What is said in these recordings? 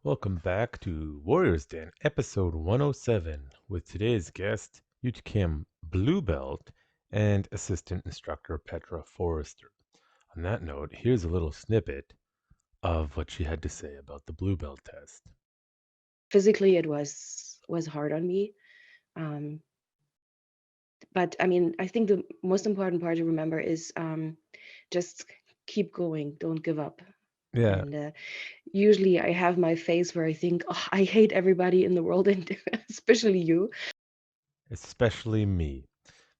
Welcome back to Warriors Den, episode 107, with today's guest, UTKM Blue Belt and Assistant Instructor Petra Foerster. On that note, here's a little snippet of what she had to say about the Blue Belt test. Physically, it was hard on me. Um, but I mean, I think the most important part to remember is just keep going, don't give up. Yeah, And usually I have my phase where I think, oh, I hate everybody in the world, and especially you. especially me.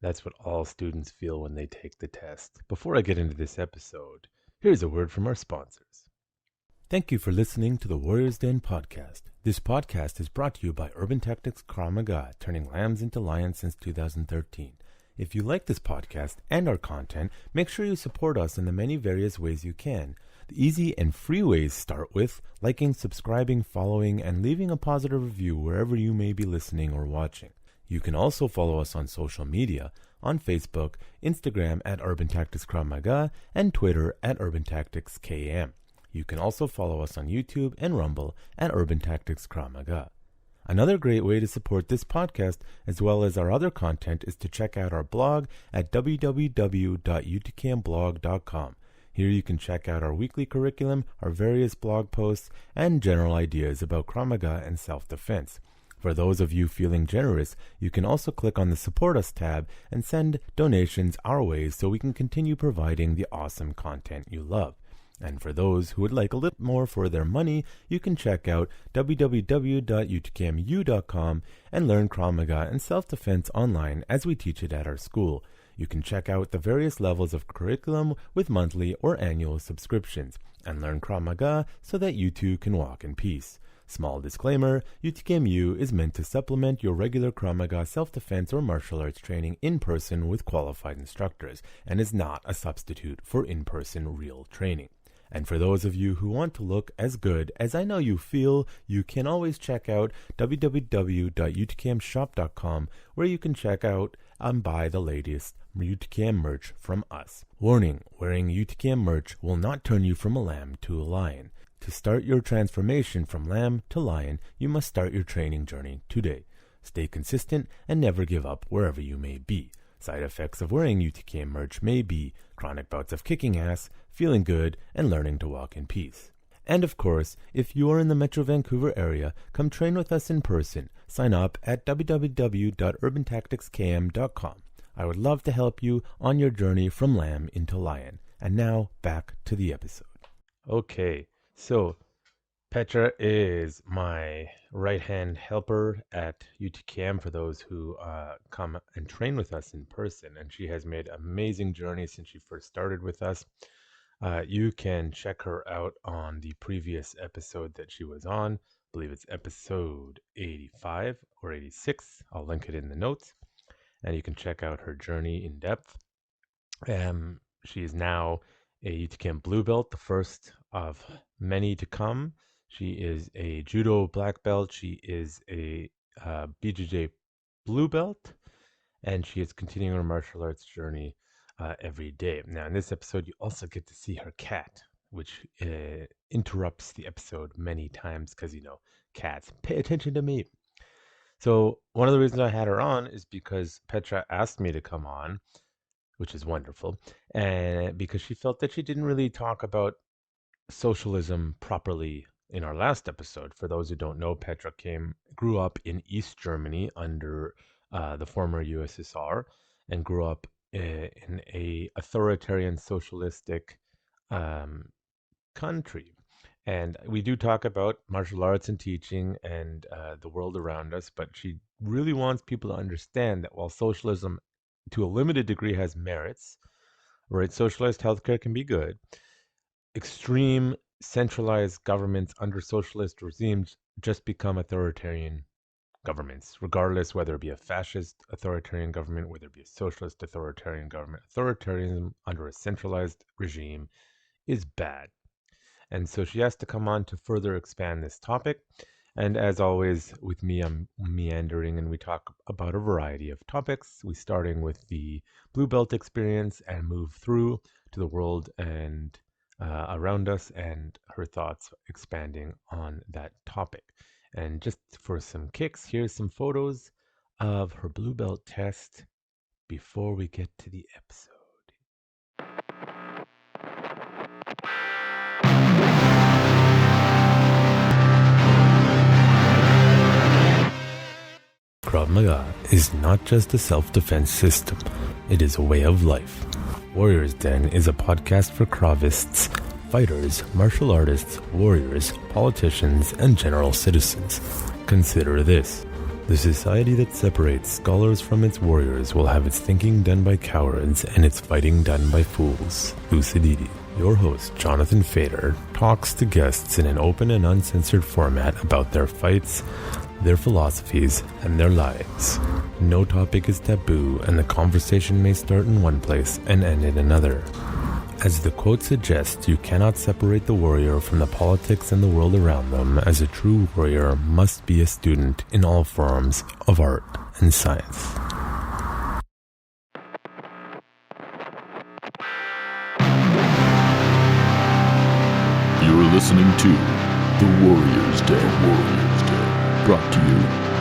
That's what all students feel when they take the test. Before I get into this episode, here's a word from our sponsors. Thank you for listening to the Warriors Den podcast. This podcast is brought to you by Urban Tactics Krav Maga, turning lambs into lions since 2013. If you like this podcast and our content, make sure you support us in the many various ways you can. The easy and free ways start with liking, subscribing, following, and leaving a positive review wherever you may be listening or watching. You can also follow us on social media, on Facebook, Instagram at Urban Tactics Krav Maga, and Twitter at Urban Tactics KM. You can also follow us on YouTube and Rumble at Urban Tactics Krav Maga. Another great way to support this podcast, as well as our other content, is to check out our blog at www.utkmblog.com. Here you can check out our weekly curriculum, our various blog posts, and general ideas about Krav Maga and self-defense. For those of you feeling generous, you can also click on the Support Us tab and send donations our way so we can continue providing the awesome content you love. And for those who would like a little more for their money, you can check out www.utkmu.com and learn Krav Maga and self-defense online as we teach it at our school. You can check out the various levels of curriculum with monthly or annual subscriptions and learn Krav Maga so that you too can walk in peace. Small disclaimer, UTKMU is meant to supplement your regular Krav Maga self-defense or martial arts training in person with qualified instructors and is not a substitute for in-person real training. And for those of you who want to look as good as I know you feel, you can always check out www.utkmshop.com, where you can check out and buy the latest UTKM merch from us. Warning, wearing UTKM merch will not turn you from a lamb to a lion. To start your transformation from lamb to lion, you must start your training journey today. Stay consistent and never give up wherever you may be. Side effects of wearing UTKM merch may be chronic bouts of kicking ass, feeling good, and learning to walk in peace. And of course, if you are in the Metro Vancouver area, come train with us in person. Sign up at www.urbantacticskm.com. I would love to help you on your journey from lamb into lion. And now, back to the episode. Okay, so Petra is my right-hand helper at UTKM for those who come and train with us in person, and she has made an amazing journey since she first started with us. You can check her out on the previous episode that she was on. I believe it's episode 85 or 86. I'll link it in the notes, and you can check out her journey in depth. She is now a UTKM Blue Belt, the first of many to come. She is a Judo black belt. She is a BJJ blue belt, and she is continuing her martial arts journey every day. Now, in this episode, you also get to see her cat, which interrupts the episode many times because, cats, pay attention to me. So one of the reasons I had her on is because Petra asked me to come on, which is wonderful, and because she felt that she didn't really talk about socialism properly in our last episode. For those who don't know, Petra grew up in East Germany under the former USSR and grew up in a authoritarian socialistic country. And we do talk about martial arts and teaching and the world around us, but she really wants people to understand that while socialism to a limited degree has merits, right? Socialized healthcare can be good. Extreme centralized governments under socialist regimes just become authoritarian governments, regardless whether it be a fascist authoritarian government, whether it be a socialist authoritarian government. Authoritarianism under a centralized regime is bad. And so she has to come on to further expand this topic. And as always, with me, I'm meandering and we talk about a variety of topics. We starting with the Blue Belt experience and move through to the world and around us and her thoughts expanding on that topic. And just for some kicks, here's some photos of her blue belt test before we get to the episode. Krav Maga is not just a self-defense system, it is a way of life. Warriors Den is a podcast for Kravists, fighters, martial artists, warriors, politicians, and general citizens. Consider this. The society that separates scholars from its warriors will have its thinking done by cowards and its fighting done by fools. Lucidity. Your host, Jonathan Fader, talks to guests in an open and uncensored format about their fights, their philosophies, and their lives. No topic is taboo, and the conversation may start in one place and end in another. As the quote suggests, you cannot separate the warrior from the politics and the world around them, as a true warrior must be a student in all forms of art and science. You're listening to The Warrior's Day. Brought to you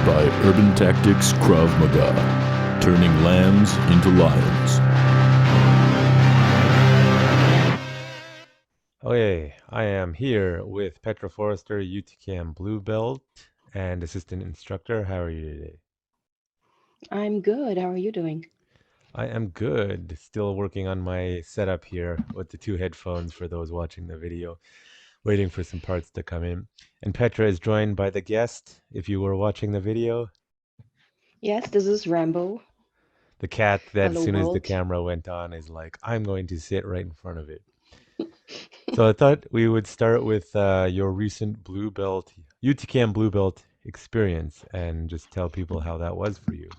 by Urban Tactics Krav Maga, turning lambs into lions. Okay, I am here with Petra Foerster, UTKM Blue Belt and Assistant Instructor. How are you today? I'm good. How are you doing? I am good. Still working on my setup here with the two headphones for those watching the video, waiting for some parts to come in. And Petra is joined by the guest, if you were watching the video. Yes, this is Rambo. The cat that as Hello, soon as the world. camera went on is like, I'm going to sit right in front of it. So I thought we would start with your recent Blue Belt, UTKM Blue Belt experience and just tell people how that was for you.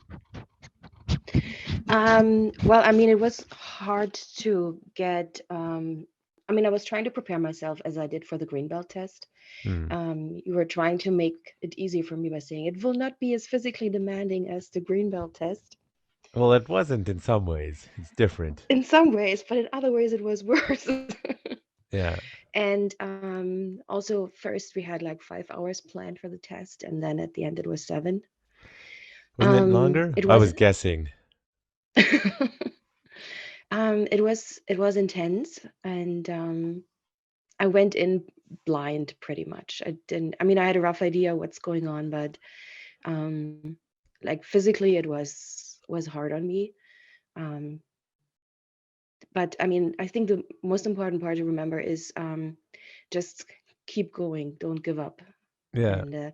Well, I mean, it was hard to get. I mean, I was trying to prepare myself as I did for the green belt test. Hmm. You were trying to make it easy for me by saying it will not be as physically demanding as the green belt test. Well, it wasn't in some ways. It's different. In some ways, but in other ways, it was worse. Yeah. And also, first we had like 5 hours planned for the test, and then at the end it was 7. Wasn't it longer? It I was was guessing. it was intense, and I went in blind pretty much. I mean, I had a rough idea what's going on, but like physically it was hard on me. Um, but I mean, I think the most important part to remember is just keep going, don't give up. Yeah. And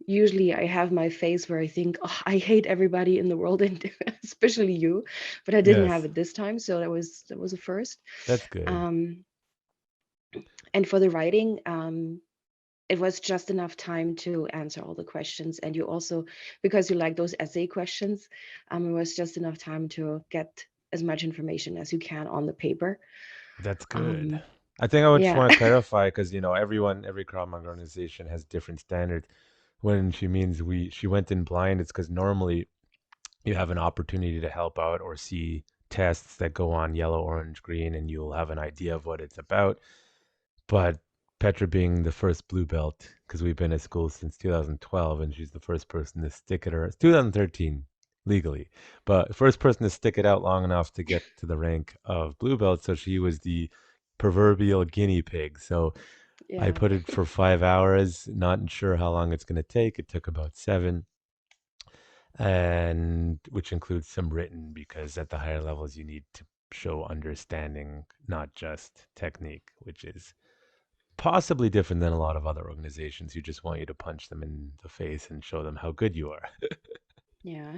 usually I have my phase where I think, oh, I hate everybody in the world, and especially you, but I didn't have Yes. it this time, so that was a first. That's good. Um, and for the writing, it was just enough time to answer all the questions, and you also, because you like those essay questions, it was just enough time to get as much information as you can on the paper. That's good. Um, I think I would just yeah. want to clarify because every Krav Maga organization has different standards. When she means she went in blind, it's because normally you have an opportunity to help out or see tests that go on yellow, orange, green, and you'll have an idea of what it's about. But Petra being the first blue belt, because we've been at school since 2012, and she's the first person to stick it, or it's 2013 legally, but first person to stick it out long enough to get to the rank of blue belt. So she was the proverbial guinea pig. So I Yeah. put it for 5 hours, not sure how long it's going to take. It took about 7, and which includes some written because at the higher levels you need to show understanding, not just technique, which is possibly different than a lot of other organizations who just want you to punch them in the face and show them how good you are. Yeah.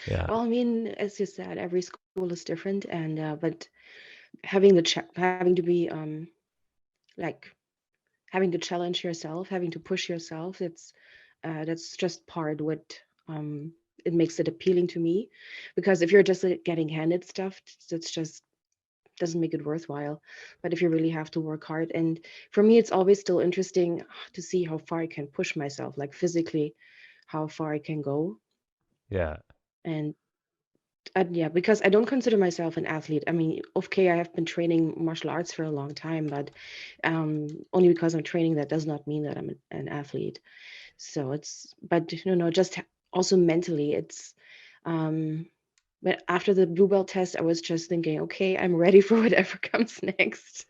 Yeah. Well, I mean, as you said, every school is different, and but having to be like having to challenge yourself, having to push yourself, that's just part what it makes it appealing to me, because if you're just getting handed stuff, that's just doesn't make it worthwhile. But if you really have to work hard, and for me, it's always still interesting to see how far I can push myself, like physically, how far I can go, Yeah. and Yeah, because I don't consider myself an athlete. I mean, okay, I have been training martial arts for a long time, but only because I'm training, that does not mean that I'm an athlete. So but just also mentally, um, but after the blue belt test, I was just thinking, okay, I'm ready for whatever comes next.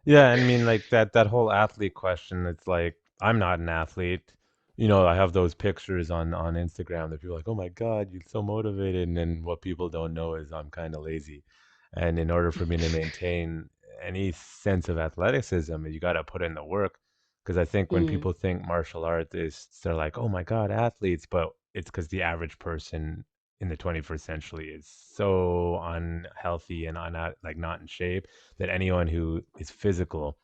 Yeah, and I mean like that whole athlete question, it's like I'm not an athlete. I have those pictures on Instagram that people are like, "Oh my God, you're so motivated." And then what people don't know is I'm kind of lazy. And in order for me to maintain any sense of athleticism, you got to put in the work. Because I think when Mm, people think martial art is, they're like, "Oh my God, athletes," but it's because the average person in the 21st century is so unhealthy and like not in shape that anyone who is physical,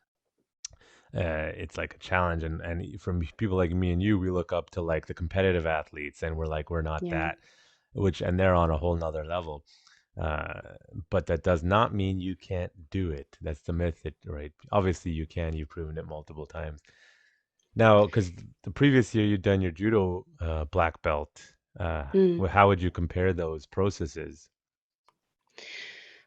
it's like a challenge. And from people like me and you, we look up to like the competitive athletes, and we're like, we're not yeah. that, and they're on a whole nother level. Uh, but that does not mean you can't do it. That's the myth, right? Obviously, you can. You've proven it multiple times. Now, because the previous year you'd done your judo black belt, Mm. how would you compare those processes?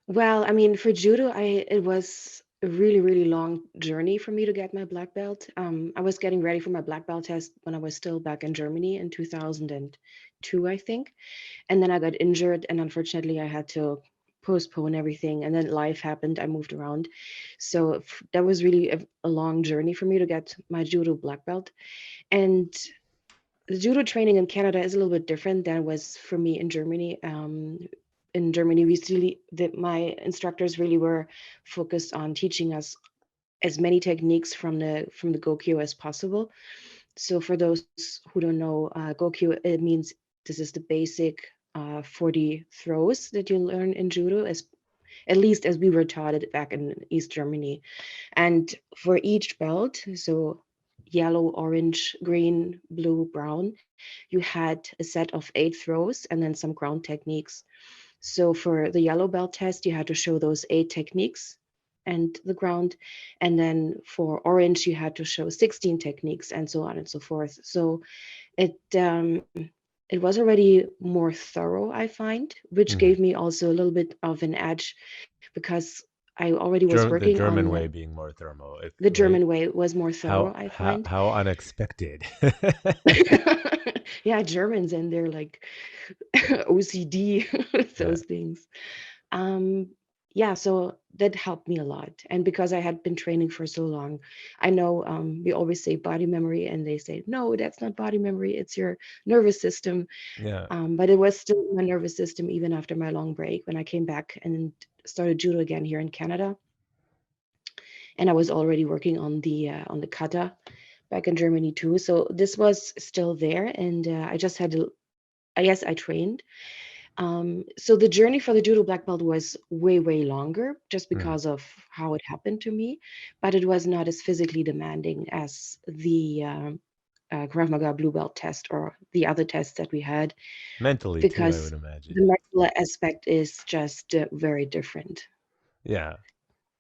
Well, I mean, for judo, it was a really, really long journey for me to get my black belt. I was getting ready for my black belt test when I was still back in Germany in 2002, I think. And then I got injured, and unfortunately, I had to postpone everything. And then life happened. I moved around. So that was really a long journey for me to get my judo black belt. And the judo training in Canada is a little bit different than was for me in Germany. In Germany, my instructors really were focused on teaching us as many techniques from the Gokyo as possible. So for those who don't know, Gokyo, it means this is the basic 40 throws that you learn in judo, as at least as we were taught it back in East Germany. And for each belt, so yellow, orange, green, blue, brown, you had a set of 8 throws and then some ground techniques. So for the yellow belt test, you had to show those 8 techniques and the ground. And then for orange, you had to show 16 techniques and so on and so forth. So it it was already more thorough, I find, which Hmm. gave me also a little bit of an edge because I already was The working German on way being more thermo, the right? German way was more thorough, I find. How unexpected. Yeah, Germans and they're like OCD with Yeah. those things. Um, yeah, so that helped me a lot. And because I had been training for so long, I know we always say body memory, and they say, no, that's not body memory, it's your nervous system. Yeah. But it was still my nervous system even after my long break when I came back and started judo again here in Canada. And I was already working on the kata back in Germany too. So this was still there, and I just had to. Yes, I trained. So the journey for the judo black belt was way, way longer, just Hmm. because of how it happened to me. But it was not as physically demanding as the Krav Maga blue belt test or the other tests that we had, Mentally too, I would because imagine. the mental aspect is just very different. Yeah.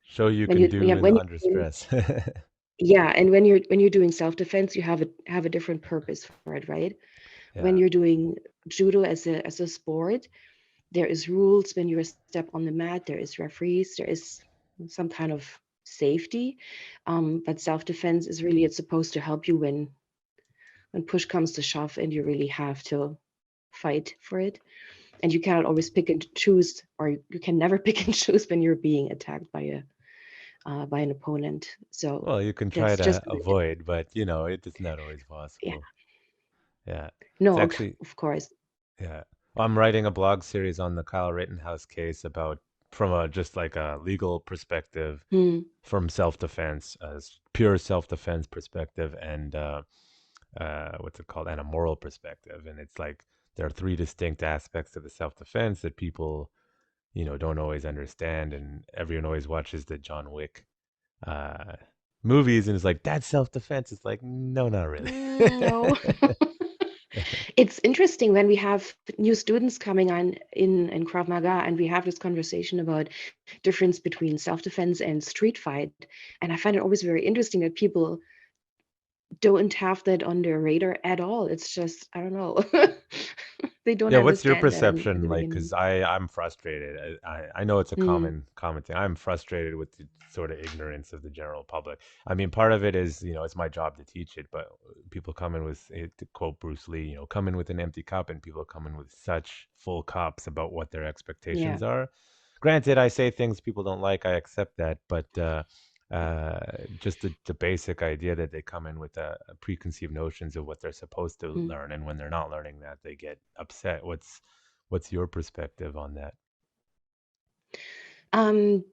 Show you When can you yeah, do in when under you stress. Yeah, and when you're doing self-defense, you have a different purpose for it, right? When Yeah. you're doing judo as a sport, there is rules when you step on the mat, there is referees, there is some kind of safety. But self-defense is really it's supposed to help you when push comes to shove and you really have to fight for it. And you cannot always pick and choose, or you can never pick and choose when you're being attacked by an opponent. So Well, you can try that's just to avoid, but it's not always yeah. possible. Yeah. It's No, actually, of course. yeah. I'm writing a blog series on the Kyle Rittenhouse case about from a just like a legal perspective, Hmm. from self-defense, as pure self-defense perspective, and what's it called, and a moral perspective. And it's like there are three distinct aspects to the self-defense that people, don't always understand, and everyone always watches the John Wick uh, movies and is like, that's self-defense. It's like, no, not really. No. It's interesting when we have new students coming on in Krav Maga and we have this conversation about difference between self-defense and street fight. And I find it always very interesting that people don't have that on their radar at all. It's just, I don't know. they don't Yeah, what's your understand that in perception the like? beginning. Because I'm frustrated. I know it's a Mm, common thing. I'm frustrated with the sort of ignorance of the general public. I mean, part of it is, it's my job to teach it, but people come in with, to quote Bruce Lee, come in with an empty cup, and people come in with such full cups about what their yeah. expectations are. Granted, I say things people don't like. I accept that, but just the basic idea that they come in with preconceived notions of what they're supposed to Mm. learn, and when they're not learning that, they get upset. What's your perspective on that? Um,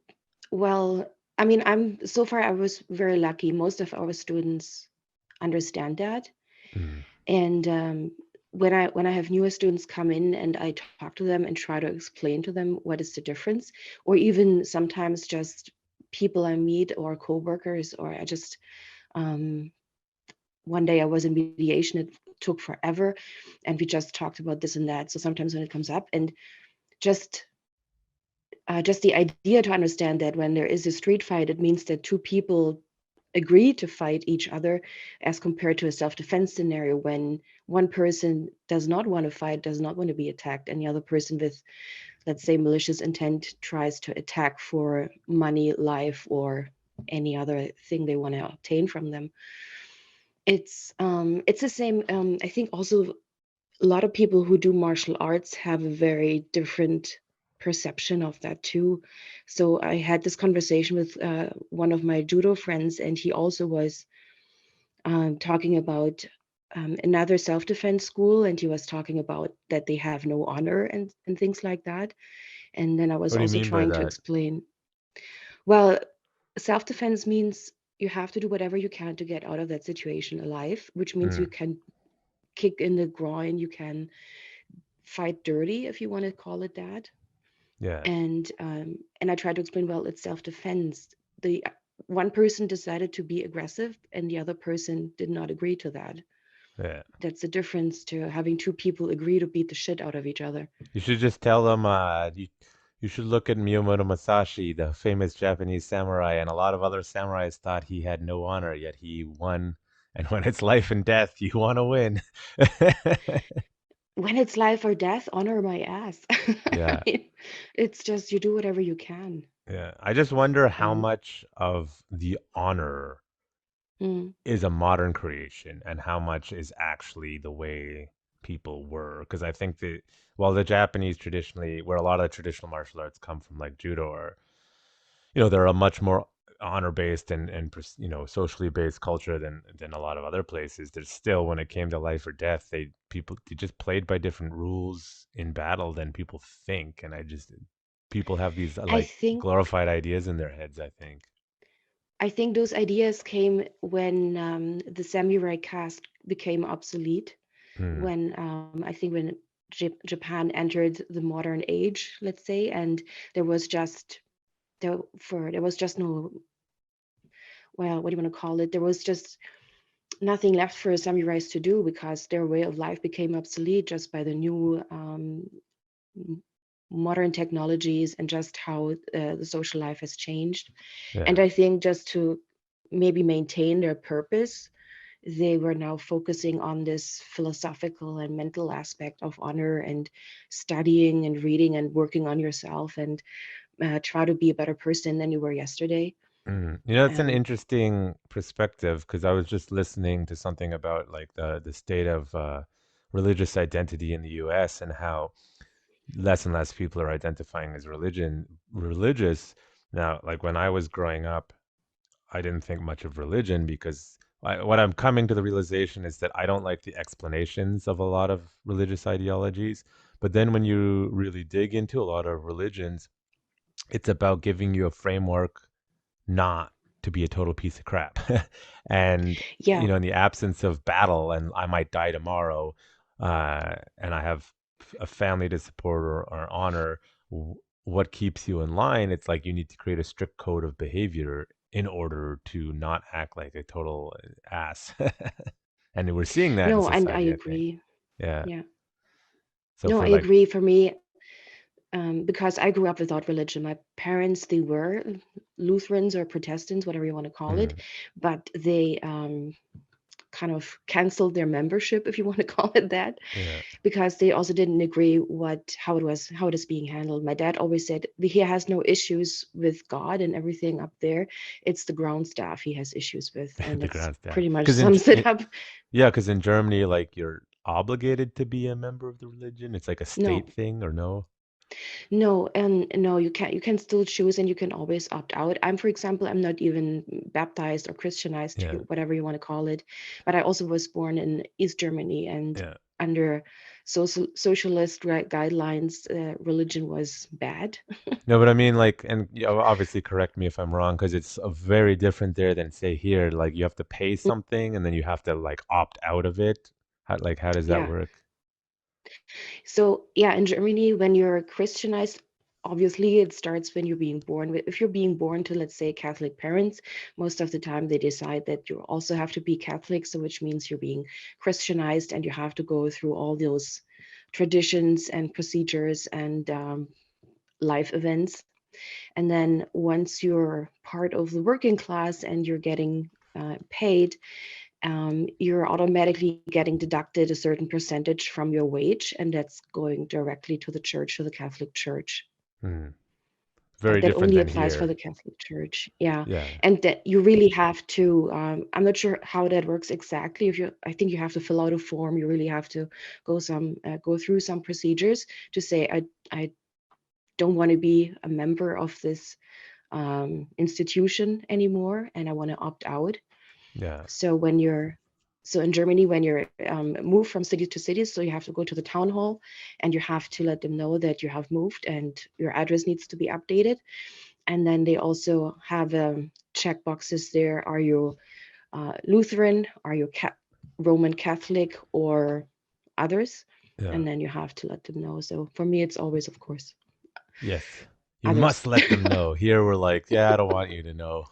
well, I mean, so far I was very lucky. Most of our students understand that. Mm. And when I have newer students come in and I talk to them and try to explain to them what is the difference, or even sometimes just people I meet or coworkers, or I just um, one day I was in mediation. It took forever, and we just talked about this and that. So sometimes when it comes up, and just just the idea to understand that when there is a street fight, it means that two people agree to fight each other, as compared to a self-defense scenario when one person does not want to fight, does not want to be attacked, and the other person with, let's say, malicious intent tries to attack for money, life, or any other thing they want to obtain from them. It's the same. I think also a lot of people who do martial arts have a very different perception of that too. So I had this conversation with one of my judo friends, and he also was talking about another self-defense school, and he was talking about that they have no honor and things like that. And then I was What do you also mean by trying to that? explain, well, self-defense means you have to do whatever you can to get out of that situation alive, which means you Mm. can kick in the groin, you can fight dirty, if you want to call it that. Yeah, And I tried to explain, well, it's self-defense. The one person decided to be aggressive and the other person did not agree to that. yeah. That's the difference to having two people agree to beat the shit out of each other. You should just tell them. You should look at Miyamoto Musashi, the famous Japanese samurai, and a lot of other samurais thought he had no honor, yet he won. And when it's life and death, you want to win. When it's life or death, honor my ass. I Yeah. mean, it's just you do whatever you can. Yeah, I just wonder how Um, much of the honor mm, is a modern creation and how much is actually the way people were. Because I think that while the Japanese traditionally, where a lot of the traditional martial arts come from, like judo, or they're a much more honor based and socially based culture than a lot of other places. There's still, when it came to life or death, they just played by different rules in battle than people think, and people have these I like think glorified ideas in their heads, I think. I think those ideas came when the samurai caste became obsolete. Hmm. When I think when Japan entered the modern age, let's say, and there was just there was just no, well, what do you want to call it? There was just nothing left for samurais to do because their way of life became obsolete just by the new m- modern technologies and just how the social life has changed. And Yeah. I think just to maybe maintain their purpose, they were now focusing on this philosophical and mental aspect of honor and studying and reading and working on yourself and try to be a better person than you were yesterday. Mm. It's an Um, interesting perspective because I was just listening to something about like the state of religious identity in the U.S. and how less and less people are identifying as religious. Now, like when I was growing up, I didn't think much of religion because what I'm coming to the realization is that I don't like the explanations of a lot of religious ideologies. But then when you really dig into a lot of religions, it's about giving you a framework not to be a total piece of crap. And, yeah, in the absence of battle, and I might die tomorrow, and I have a family to support or honor, what keeps you in line? It's like you need to create a strict code of behavior in order to not act like a total ass. And we're seeing that in no, and I society, I think. agree. Yeah. Yeah, So no, for I like, agree. For me, because I grew up without religion. My parents, they were Lutherans or Protestants, whatever you want to call it, mm, but they kind of canceled their membership, if you want to call it that, Yeah. because they also didn't agree how it is being handled. My dad always said he has no issues with God and everything up there. It's the ground staff he has issues with, and The that's ground staff. pretty much Because sums it up. yeah, because in Germany, like you're obligated to be a member of the religion. It's like a No, state thing, or no? no, and no, you can still choose, and you can always opt out. I'm, for example, I'm not even baptized or Christianized, Yeah. whatever you want to call it, but I also was born in East Germany, and Yeah. under socialist guidelines, religion was bad. No, but I mean, like, and obviously correct me if I'm wrong, because it's a very different there than say here. Like, you have to pay something, and then you have to like opt out of it. How does that Yeah. work? So yeah, in Germany, when you're Christianized, obviously it starts when you're being born. If you're being born to, let's say, Catholic parents, most of the time they decide that you also have to be Catholic, so which means you're being Christianized and you have to go through all those traditions and procedures and life events. And then once you're part of the working class and you're getting paid, you're automatically getting deducted a certain percentage from your wage, and that's going directly to the church, to the Catholic Church. Hmm. Very That different only than applies for here. the Catholic Church. Yeah, Yeah. and that you really have to. I'm not sure how that works exactly. I think you have to fill out a form. You really have to go through some procedures to say I don't want to be a member of this institution anymore, and I want to opt out. Yeah. So when you're so in Germany, when you're moved from city to city, so you have to go to the town hall and you have to let them know that you have moved and your address needs to be updated. And then they also have check boxes there. Are you Lutheran? Are you Roman Catholic or others? Yeah. And then you have to let them know. So for me, it's always, of course, Yes. You others. must let them know. Here we're like, yeah, I don't want you to know.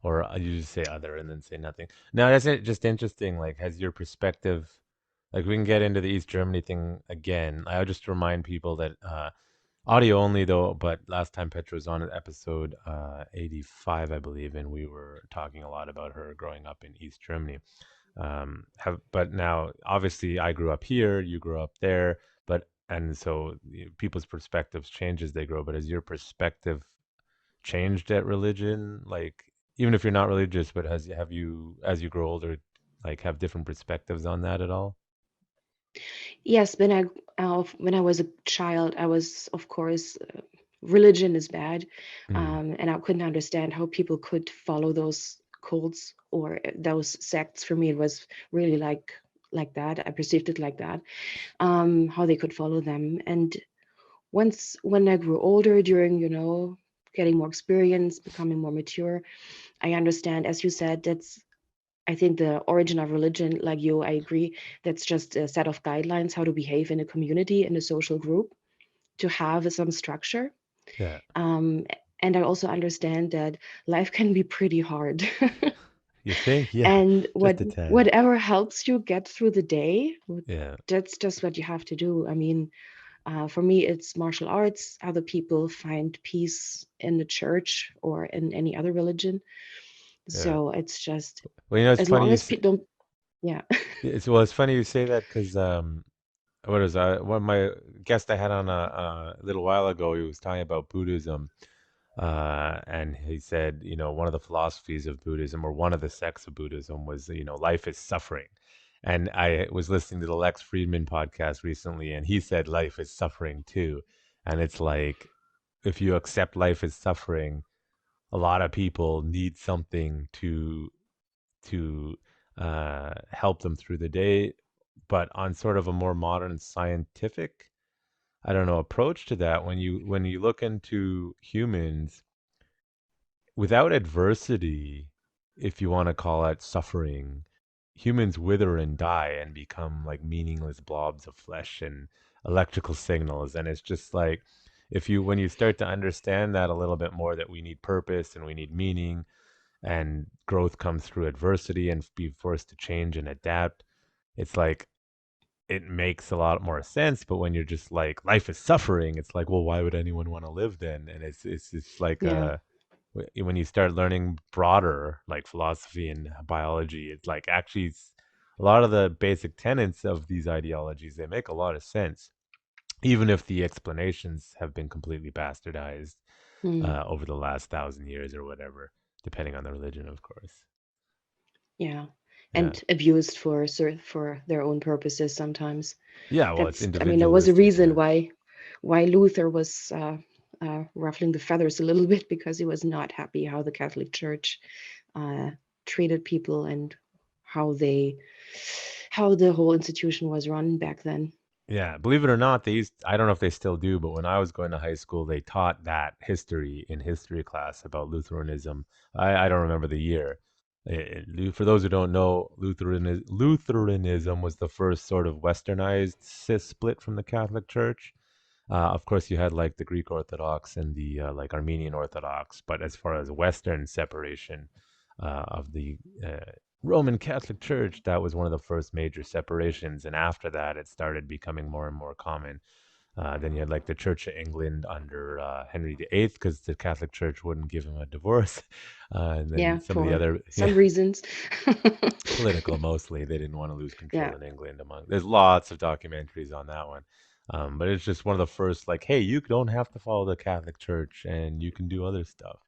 Or you just say other and then say nothing. Now, that's just interesting. Like, has your perspective, like, we can get into the East Germany thing again. I'll just remind people that audio only, though, but last time Petra was on episode 85, I believe, and we were talking a lot about her growing up in East Germany. But now, obviously, I grew up here, you grew up there, and so people's perspectives change as they grow. But has your perspective changed at religion? Like, even if you're not religious, but have you, as you grow older, like have different perspectives on that at all? Yes, when I was a child, I was, of course, religion is bad, Mm, and I couldn't understand how people could follow those cults or those sects. For me, it was really like that. I perceived it like that. How they could follow them, and once when I grew older, during getting more experience, becoming more mature, I understand, as you said, that's I think the origin of religion, like you, I agree, that's just a set of guidelines how to behave in a community, in a social group, to have some structure. yeah. Um, and I also understand that life can be pretty hard. You think? Yeah, And just a tad. whatever helps you get through the day, Yeah. that's just what you have to do. I mean, for me, it's martial arts. Other people find peace in the church or in any other religion. Yeah. So it's just Well, it's as funny long you as say, people don't, yeah. it's funny you say that because what is one of my guest I had on a little while ago, he was talking about Buddhism. And he said, one of the philosophies of Buddhism, or one of the sects of Buddhism, was, life is suffering. And I was listening to the Lex Friedman podcast recently, and he said life is suffering too. And it's like, if you accept life as suffering, a lot of people need something to help them through the day, but on sort of a more modern scientific, I don't know, approach to that. When you look into humans, without adversity, if you want to call it suffering, humans wither and die and become like meaningless blobs of flesh and electrical signals. And it's just like, when you start to understand that a little bit more, that we need purpose and we need meaning, and growth comes through adversity and be forced to change and adapt, it's like it makes a lot more sense. But when you're just like, life is suffering, it's like, well, why would anyone want to live then? And it's just like Yeah. when you start learning broader, like philosophy and biology, it's like actually a lot of the basic tenets of these ideologies, they make a lot of sense, even if the explanations have been completely bastardized Mm, over the last 1,000 years or whatever, depending on the religion, of course. yeah. Yeah. And abused for their own purposes sometimes. Yeah, well, it's I mean, there was a individualistic. reason Yeah. why Luther was ruffling the feathers a little bit, because he was not happy how the Catholic Church uh, treated people and how the whole institution was run back then. Yeah, believe it or not, I don't know if they still do, but when I was going to high school, they taught that history in history class about Lutheranism. I don't remember the year. For those who don't know, Lutheranism was the first sort of westernized split from the Catholic Church. Of course, you had like the Greek Orthodox and the like Armenian Orthodox, but as far as Western separation of the Roman Catholic Church, that was one of the first major separations, and after that, it started becoming more and more common. Then you had like the Church of England under Henry VIII, because the Catholic Church wouldn't give him a divorce, and then Yeah, some of the for other, some reasons. political mostly. They didn't want to lose Yeah. control in England. There's lots of documentaries on that one. But it's just one of the first, like, hey, you don't have to follow the Catholic Church and you can do other stuff.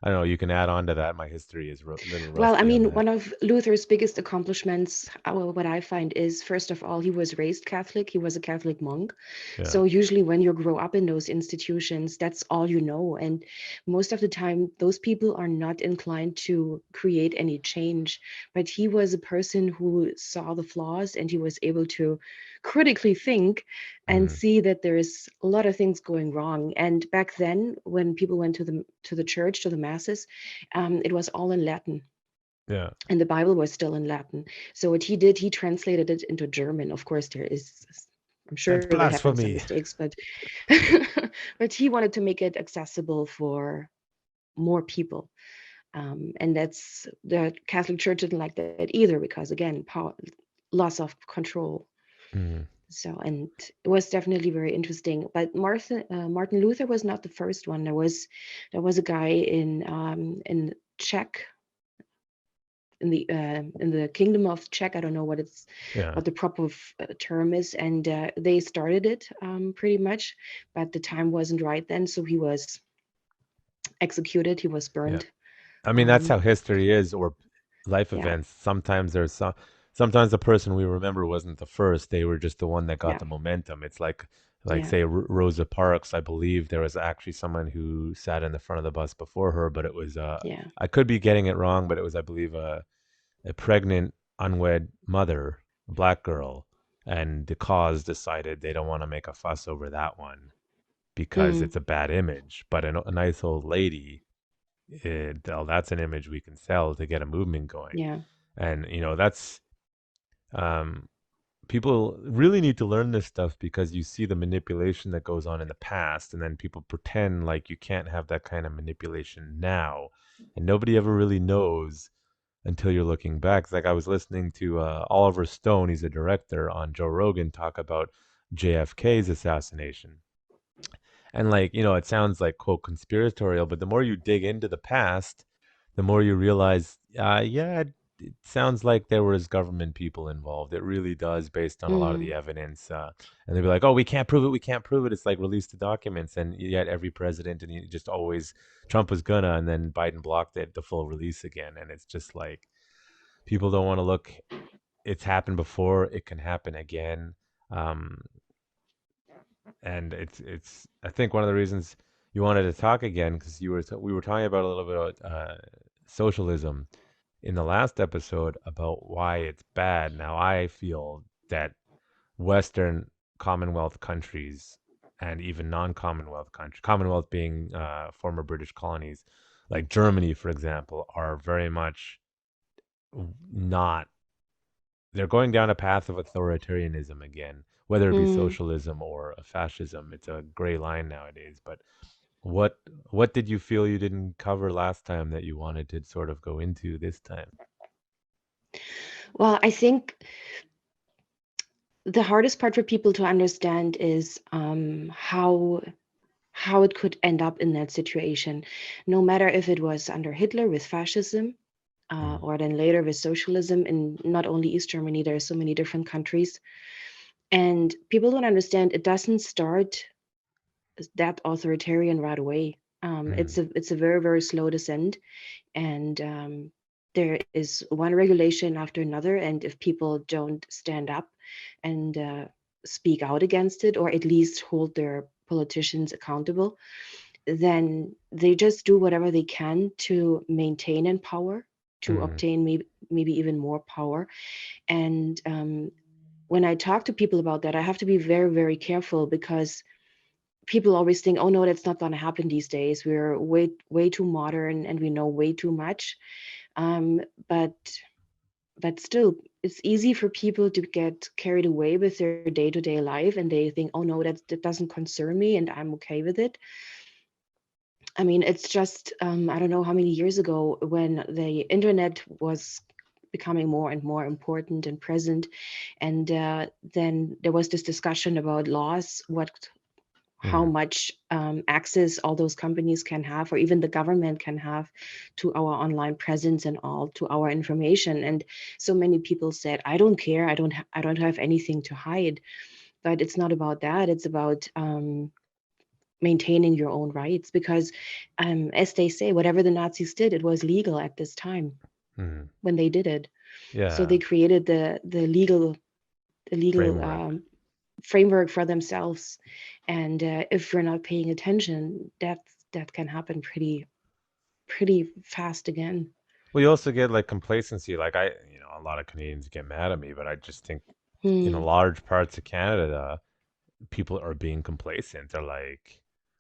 I don't know. You can add on to that. My history is a little Well, I rusty on mean, that. one of Luther's biggest accomplishments, what I find is, first of all, he was raised Catholic. He was a Catholic monk. Yeah. So usually when you grow up in those institutions, that's all you know. And most of the time, those people are not inclined to create any change. But he was a person who saw the flaws, and he was able to critically think and Mm, see that there is a lot of things going wrong. And back then, when people went to the church, to the masses, it was all in Latin, yeah. and the Bible was still in Latin. So what he did, he translated it into German. Of course, I'm That's sure there have been some blasphemy. mistakes, but but he wanted to make it accessible for more people. And that's the Catholic Church didn't like that either, because again, power, loss of control. Mm, So, and it was definitely very interesting. But Martin Luther was not the first one. There was a guy in Czech, in the kingdom of Czech. I don't know yeah. what the proper term is, and they started it pretty much, but the time wasn't right then, so he was executed. He was Yeah. burned. I mean, that's how Um, history is, or life yeah, events. Sometimes the person we remember wasn't the first; they were just the one that got yeah, the momentum. It's like yeah, say Rosa Parks. I believe there was actually someone who sat in the front of the bus before her, but it was yeah. I could be getting it wrong, but it was, I believe, a pregnant unwed mother, a black girl, and the cause decided they don't want to make a fuss over that one because Mm, it's a bad image. But a nice old lady, that's an image we can sell to get a movement going. yeah. And that's um, people really need to learn this stuff, because you see the manipulation that goes on in the past, and then people pretend like you can't have that kind of manipulation now, and nobody ever really knows until you're looking back. It's like I was listening to Oliver Stone, he's a director, on Joe Rogan, talk about JFK's assassination. And like, it sounds like quote conspiratorial, but the more you dig into the past, the more you realize, yeah, it sounds like there was government people involved. It really does, based on a lot of the Mm, evidence. And they'd be like, "Oh, we can't prove it. We can't prove it." It's like, release the documents, and yet every president, and you just always, Trump was gonna, and then Biden blocked it, the full release again, and it's just like people don't want to look. It's happened before. It can happen again. Um, and it's I think one of the reasons you wanted to talk again, because we were talking about a little bit about socialism in the last episode, about why it's bad. Now I feel that Western Commonwealth countries, and even non-Commonwealth countries, Commonwealth being former British colonies, like Germany, for example, are very much not, they're going down a path of authoritarianism again, whether it be mm. socialism or fascism. It's a gray line nowadays. But what what did you feel you didn't cover last time that you wanted to sort of go into this time? Well, I think the hardest part for people to understand is how it could end up in that situation, no matter if it was under Hitler with fascism, or then later with socialism in not only East Germany, there are so many different countries. And people don't understand it doesn't start that authoritarian right away. It's a very, very slow descent. And there is one regulation after another. And if people don't stand up and speak out against it, or at least hold their politicians accountable, then they just do whatever they can to maintain in power, to obtain maybe even more power. And when I talk to people about that, I have to be very, very careful, because people always think, oh no, that's not going to happen these days. We're way too modern and we know way too much. Um, but but still, it's easy for people to get carried away with their day-to-day life, and they think, oh no, that doesn't concern me and I'm okay with it. I mean, it's just, I don't know how many years ago, when the internet was becoming more and more important and present. And then there was this discussion about laws, how much access all those companies can have, or even the government can have, to our online presence and all, to our information. And so many people said, I don't care, I don't have anything to hide. But it's not about that. It's about maintaining your own rights, because as they say, whatever the Nazis did, it was legal at this time when they did it. So Yeah. they created the legal Framework. framework for themselves. And if we're not paying attention, that can happen pretty fast again. Well, you also get like complacency. Like a lot of Canadians get mad at me, but I just think in Hmm. large parts of Canada, people are being complacent. They're like,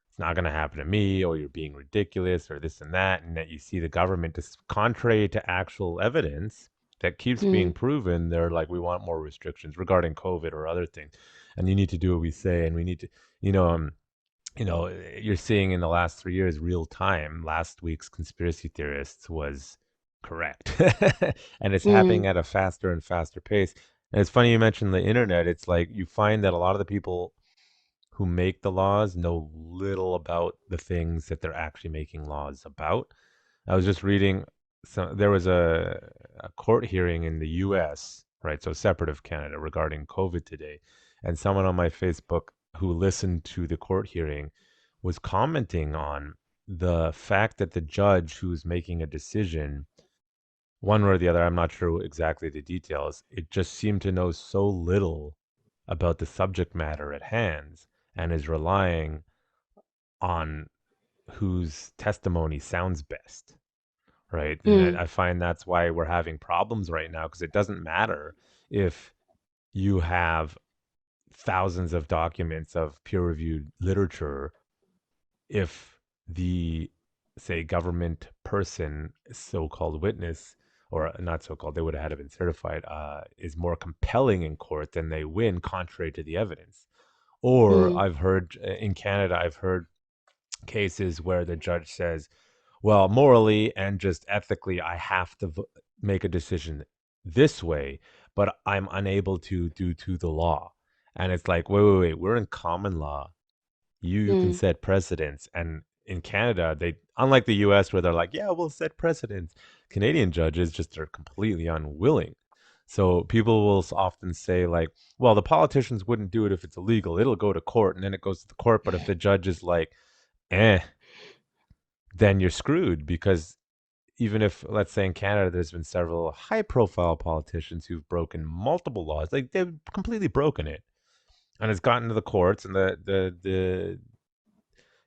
it's not going to happen to me, or you're being ridiculous, or this and that. And that you see the government, just contrary to actual evidence that keeps being Hmm. proven, they're like, we want more restrictions regarding COVID or other things. And you need to do what we say. And we need to, you know, um, you're seeing in the last 3 years, real time, last week's conspiracy theorists was correct. And it's happening Hmm. at a faster and faster pace. And it's funny you mentioned the internet. It's like you find that a lot of the people who make the laws know little about the things that they're actually making laws about. I was just reading, so there was a court hearing in the US, right? So separate of Canada, regarding COVID today. And someone on my Facebook who listened to the court hearing was commenting on the fact that the judge who's making a decision, one way or the other, I'm not sure exactly the details, it just seemed to know so little about the subject matter at hand, and is relying on whose testimony sounds best, right? And Hmm. I find that's why we're having problems right now, because it doesn't matter if you have thousands of documents of peer-reviewed literature if the, say, government person, so-called witness, or not so-called, they would have had to been certified, is more compelling in court, than they win contrary to the evidence. Or Hmm. I've heard in Canada, I've heard cases where the judge says, well, morally and just ethically, I have to make a decision this way, but I'm unable to due to the law. And it's like, wait, we're in common law. You can Hmm. set precedents. And in Canada, they, unlike the US where they're like, yeah, we'll set precedents, Canadian judges just are completely unwilling. So people will often say, like, well, the politicians wouldn't do it if it's illegal. It'll go to court, and then it goes to the court. But if the judge is like, eh, then you're screwed, because even if, let's say in Canada, there's been several high profile politicians who've broken multiple laws, like they've completely broken it, and it's gotten to the courts, and the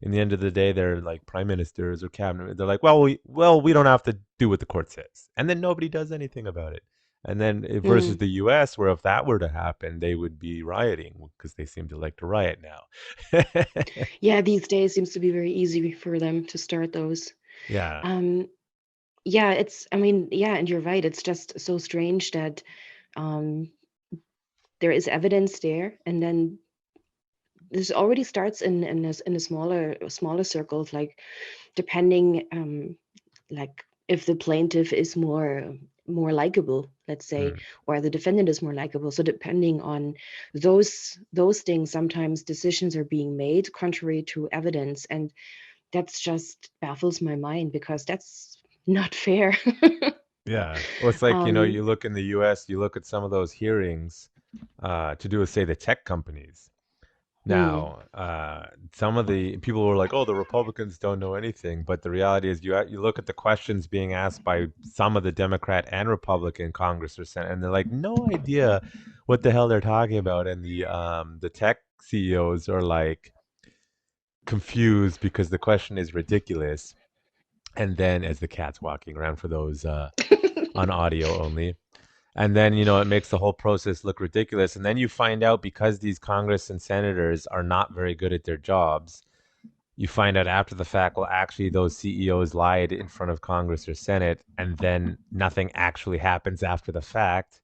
in the end of the day, they're like prime ministers or cabinet. They're like, well, we don't have to do what the court says, and then nobody does anything about it. And then versus Hmm. the U.S., where if that were to happen, they would be rioting, because they seem to like to riot now. Yeah, these days seems to be very easy for them to start those. Yeah. Um, yeah, I mean, yeah, and you're right. It's just so strange that um, there is evidence there, and then this already starts in a smaller circles, like depending like if the plaintiff is more likable, let's say, Mm. or the defendant is more likable. So depending on those things, sometimes decisions are being made contrary to evidence, and that's just baffles my mind, because that's not fair. Yeah. Well, it's like, Um, you look in the US, you look at some of those hearings to do with, say, the tech companies. mm, Now, some of the people were like, "Oh, the Republicans don't know anything," but the reality is, you look at the questions being asked by some of the Democrat and Republican Congress or Senate, and they're like, no idea what the hell they're talking about, and the tech CEOs are like confused because the question is ridiculous. And then, as the cat's walking around for those on audio only. And then, it makes the whole process look ridiculous. And then you find out because these Congress and senators are not very good at their jobs, you find out after the fact, well, actually, those CEOs lied in front of Congress or Senate, and then nothing actually happens after the fact.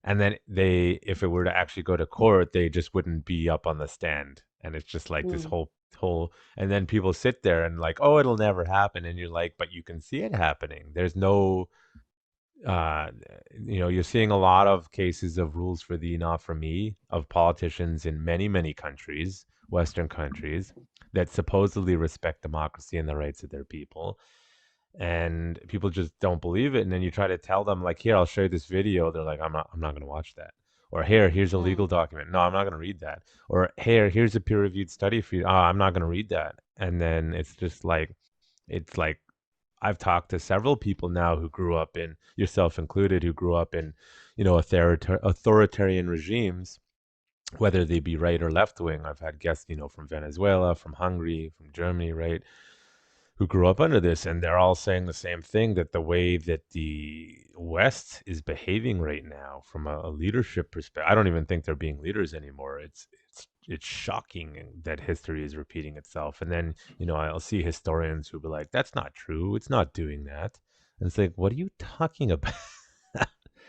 And then if it were to actually go to court, they just wouldn't be up on the stand. And it's just like this mm, whole, and then people sit there and like, oh, it'll never happen. And you're like, but you can see it happening. There's no uh, you're seeing a lot of cases of rules for thee, not for me, of politicians in many, many countries, Western countries, that supposedly respect democracy and the rights of their people. And people just don't believe it. And then you try to tell them, like, here, I'll show you this video. They're like, I'm not going to watch that. Or here's a legal mm, document. No, I'm not going to read that. Or here's a peer reviewed study for you. Oh, I'm not going to read that. And then it's like I've talked to several people now who grew up in, yourself included, who grew up in, authoritarian regimes, whether they be right or left wing. I've had guests, from Venezuela, from Hungary, from Germany, right, who grew up under this, and they're all saying the same thing, that the way that the West is behaving right now, from a leadership perspective, I don't even think they're being leaders anymore. It's shocking that history is repeating itself. And then, I'll see historians who be like, "That's not true. It's not doing that." And it's like, what are you talking about?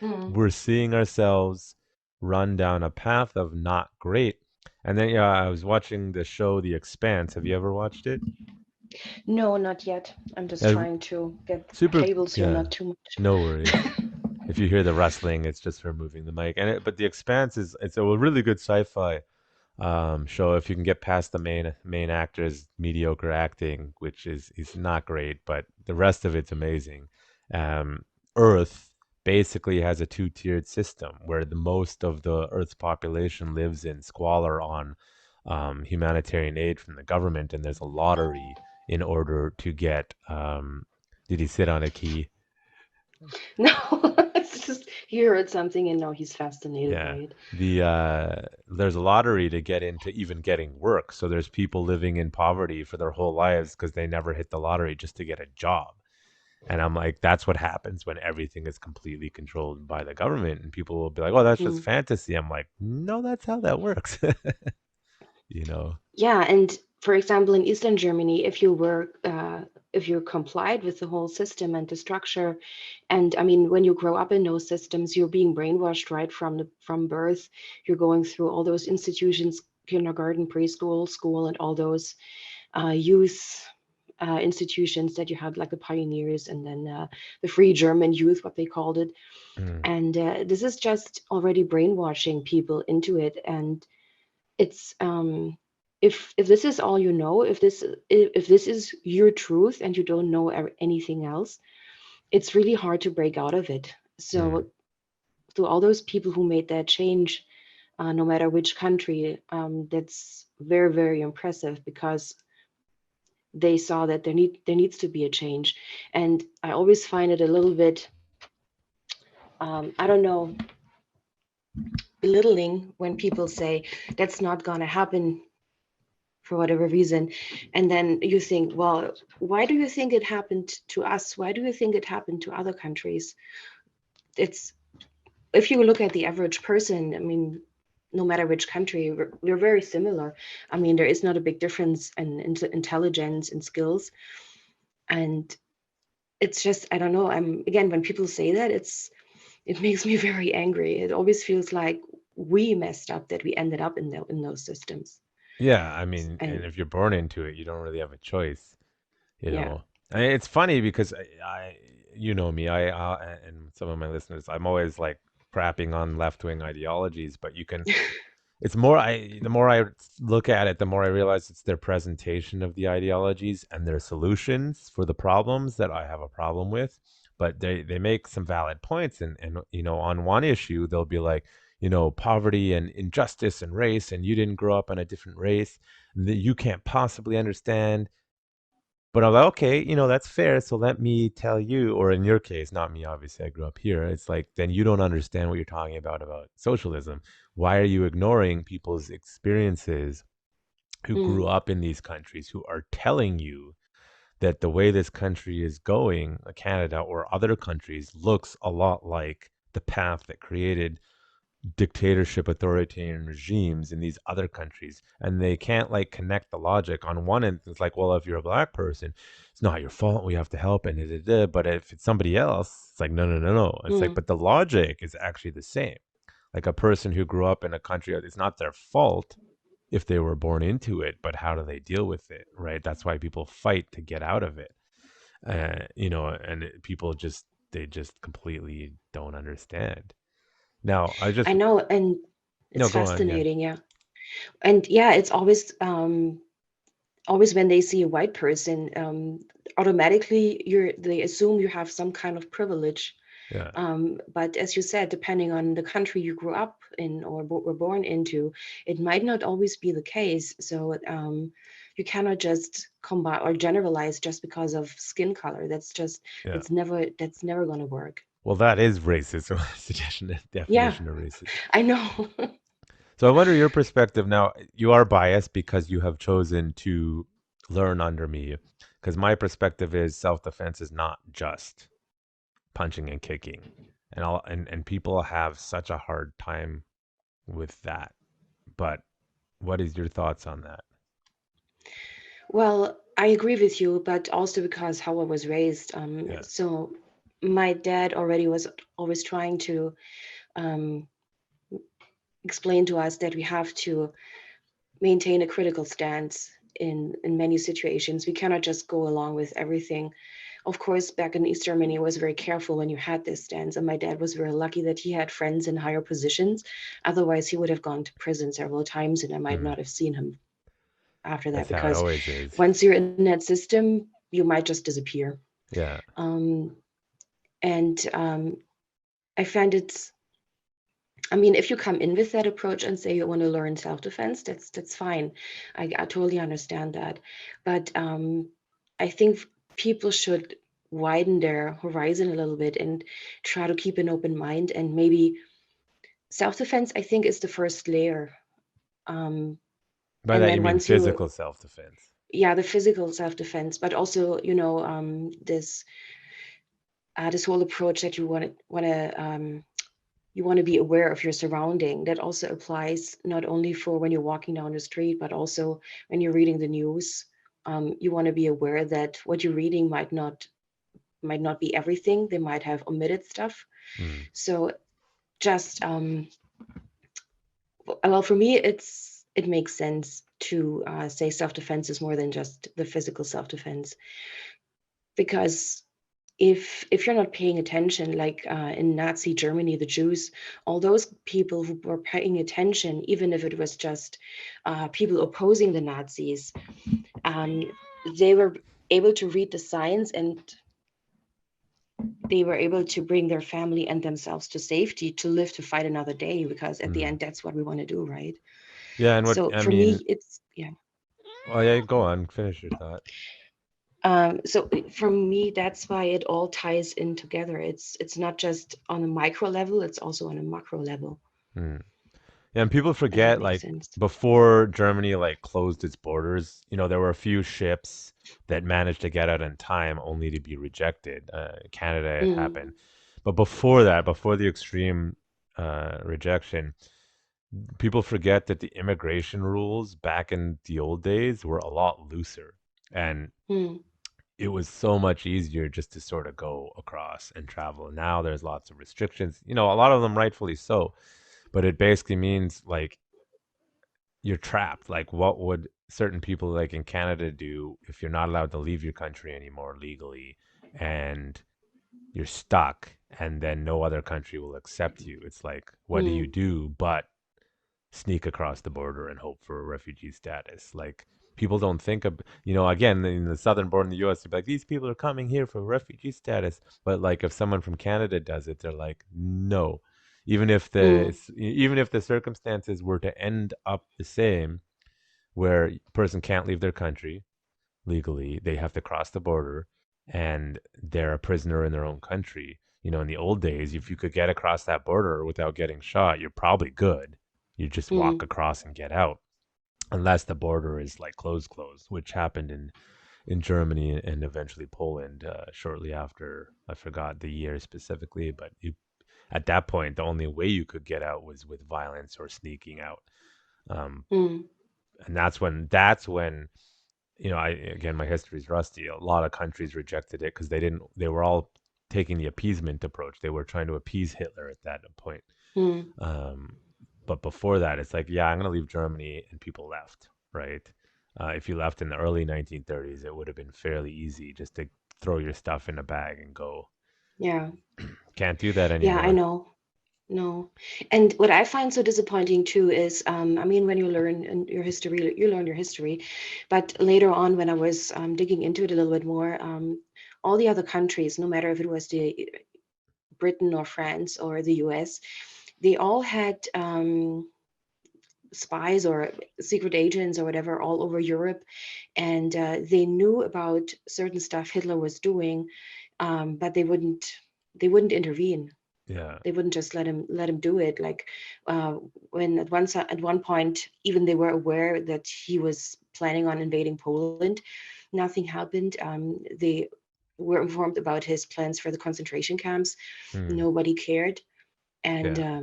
mm. We're seeing ourselves run down a path of not great. And then, yeah, I was watching the show The Expanse. Have you ever watched it? No, not yet. I'm just Uh, trying to get Super, cables here, yeah, not too no much. worries. If you hear the rustling, it's just her moving the mic. But The Expanse it's a really good sci-fi show. If you can get past the main actor's mediocre acting, which is not great, but the rest of it's amazing. Earth basically has a two-tiered system where the most of the Earth's population lives in squalor on humanitarian aid from the government, and there's a lottery in order to get. Did he sit on a key? No, it's just he heard something and now he's fascinated by Yeah. it. There's a lottery to get into even getting work. So there's people living in poverty for their whole lives because they never hit the lottery just to get a job. And I'm like, that's what happens when everything is completely controlled by the government. And people will be like, oh, that's just Mm. fantasy. I'm like, no, that's how that works. you know? Yeah, and for example, in Eastern Germany, if you complied with the whole system and the structure, and I mean, when you grow up in those systems, you're being brainwashed right from birth. You're going through all those institutions, kindergarten, preschool, school, and all those youth institutions that you have, like the pioneers, and then the Free German Youth, what they called it. Mm, And this is just already brainwashing people into it, and it's if this is all you know, if this is your truth and you don't know anything else, it's really hard to break out of it. mm. So all those people who made that change, no matter which country, that's very, very impressive, because they saw that there needs to be a change. And I always find it a little bit, I don't know, belittling when people say that's not going to happen for whatever reason. And then you think, well, why do you think it happened to us? Why do you think it happened to other countries? It's, if you look at the average person, I mean, no matter which country, we're very similar. I mean, there is not a big difference in intelligence and skills. And it's just, I don't know. I'm, again, when people say that, it makes me very angry. It always feels like we messed up, that we ended up in those systems. Yeah. I mean, and And if you're born into it, you don't really have a choice. you yeah. know it's funny because you know me, and some of my listeners, I'm always like crapping on left-wing ideologies, but it's more, the more I look at it, the more I realize it's their presentation of the ideologies and their solutions for the problems that I have a problem with. but they make some valid points. And on one issue, they'll be like, poverty and injustice and race, and you didn't grow up in a different race that you can't possibly understand. But I'm like, okay, that's fair. So let me tell you, or in your case, not me, obviously, I grew up here. It's like, then you don't understand what you're talking about socialism. Why are you ignoring people's experiences who grew Mm. up in these countries, who are telling you that the way this country is going, Canada or other countries, looks a lot like the path that created dictatorship authoritarian regimes in these other countries, and they can't like connect the logic. On one end, it's like, well, if you're a black person, it's not your fault, we have to help, and but if it's somebody else, it's like, no, no, no, no. It's like, Mm. but the logic is actually the same. Like a person who grew up in a country, it's not their fault if they were born into it, but how do they deal with it, right? That's why people fight to get out of it. People just, they just completely don't understand. Now I just I know, and No, it's go on. Yeah. fascinating, yeah. And yeah, it's always when they see a white person, automatically they assume you have some kind of privilege. Yeah. But as you said, depending on the country you grew up in or were born into, it might not always be the case. So you cannot just combine or generalize just because of skin color. Yeah. That's never going to work. Well, that is racism. Yeah, Definition of racism. I know. So I wonder your perspective now. You are biased because you have chosen to learn under me. Because my perspective is self-defense is not just punching and kicking, and people have such a hard time with that. But what is your thoughts on that? Well, I agree with you, but also because how I was raised. Yeah. So my dad already was always trying to um, explain to us that we have to maintain a critical stance in many situations. We cannot just go along with everything. Of course, back in East Germany, I was very careful when you had this stance, and my dad was very lucky that he had friends in higher positions. Otherwise, he would have gone to prison several times, and I might Mm. not have seen him after that, That's how it because always is. once you're in that system, you might just disappear. Yeah. Um, and I find it's, I mean, if you come in with that approach and say you want to learn self-defense, that's fine. I totally understand that. But I think people should widen their horizon a little bit and try to keep an open mind. And maybe self-defense, I think, is the first layer. Um, By and that you then mean once you, physical self-defense. yeah, the physical self-defense, but also, this whole approach that you want to be aware of your surrounding. That also applies not only for when you're walking down the street, but also when you're reading the news. You want to be aware that what you're reading might not be everything. They might have omitted stuff. Mm. So just well, for me, it makes sense to say self-defense is more than just the physical self-defense, because if you're not paying attention, like in Nazi Germany, the Jews, all those people who were paying attention, even if it was just people opposing the Nazis, um, they were able to read the signs, and they were able to bring their family and themselves to safety, to live to fight another day, because at the Mm. end, that's what we want to do, right? Yeah, and what So I for mean, me, it's, yeah. well, yeah, go on, finish your thought. So for me, that's why it all ties in together. It's not just on a micro level; it's also on a macro level. Mm. Yeah, and people If that forget, makes like, sense. before Germany like closed its borders, there were a few ships that managed to get out in time only to be rejected. Canada, it Mm, happened. But before that, before the extreme rejection, people forget that the immigration rules back in the old days were a lot looser. And mm, it was so much easier just to sort of go across and travel. Now there's lots of restrictions, a lot of them rightfully so, but it basically means like you're trapped. Like, what would certain people like in Canada do if you're not allowed to leave your country anymore legally and you're stuck and then no other country will accept you? It's like, what do mm, but sneak across the border and hope for refugee status? Like, people don't think of, again, in the southern border in the US, they're like, these people are coming here for refugee status. But like if someone from Canada does it, they're like, no. Mm, Even if the circumstances were to end up the same, where a person can't leave their country legally, they have to cross the border and they're a prisoner in their own country. In the old days, if you could get across that border without getting shot, you're probably good. You just walk mm, across and get out, unless the border is like closed, which happened in Germany and eventually Poland shortly after. I forgot the year specifically, but at that point, the only way you could get out was with violence or sneaking out. Um, mm, and that's when I again, my history is rusty. A lot of countries rejected it because they were all taking the appeasement approach. They were trying to appease Hitler at that point. mm. Um, but before that, it's like, yeah, I'm going to leave Germany, and people left, right? If you left in the early 1930s, it would have been fairly easy just to throw your stuff in a bag and go. Yeah. Can't do that Yeah, I anymore. know. No. And what I find so disappointing too is, I mean, when you learn in your history, you learn your history. But later on, when I was digging into it a little bit more, all the other countries, no matter if it was the Britain or France or the US, they all had spies or secret agents or whatever all over Europe, and they knew about certain stuff Hitler was doing, but they wouldn't intervene. Yeah, They wouldn't just let him do it. Like uh, when at one point, even they were aware that he was planning on invading Poland, nothing happened. They were informed about his plans for the concentration camps. mm, Nobody cared, and yeah.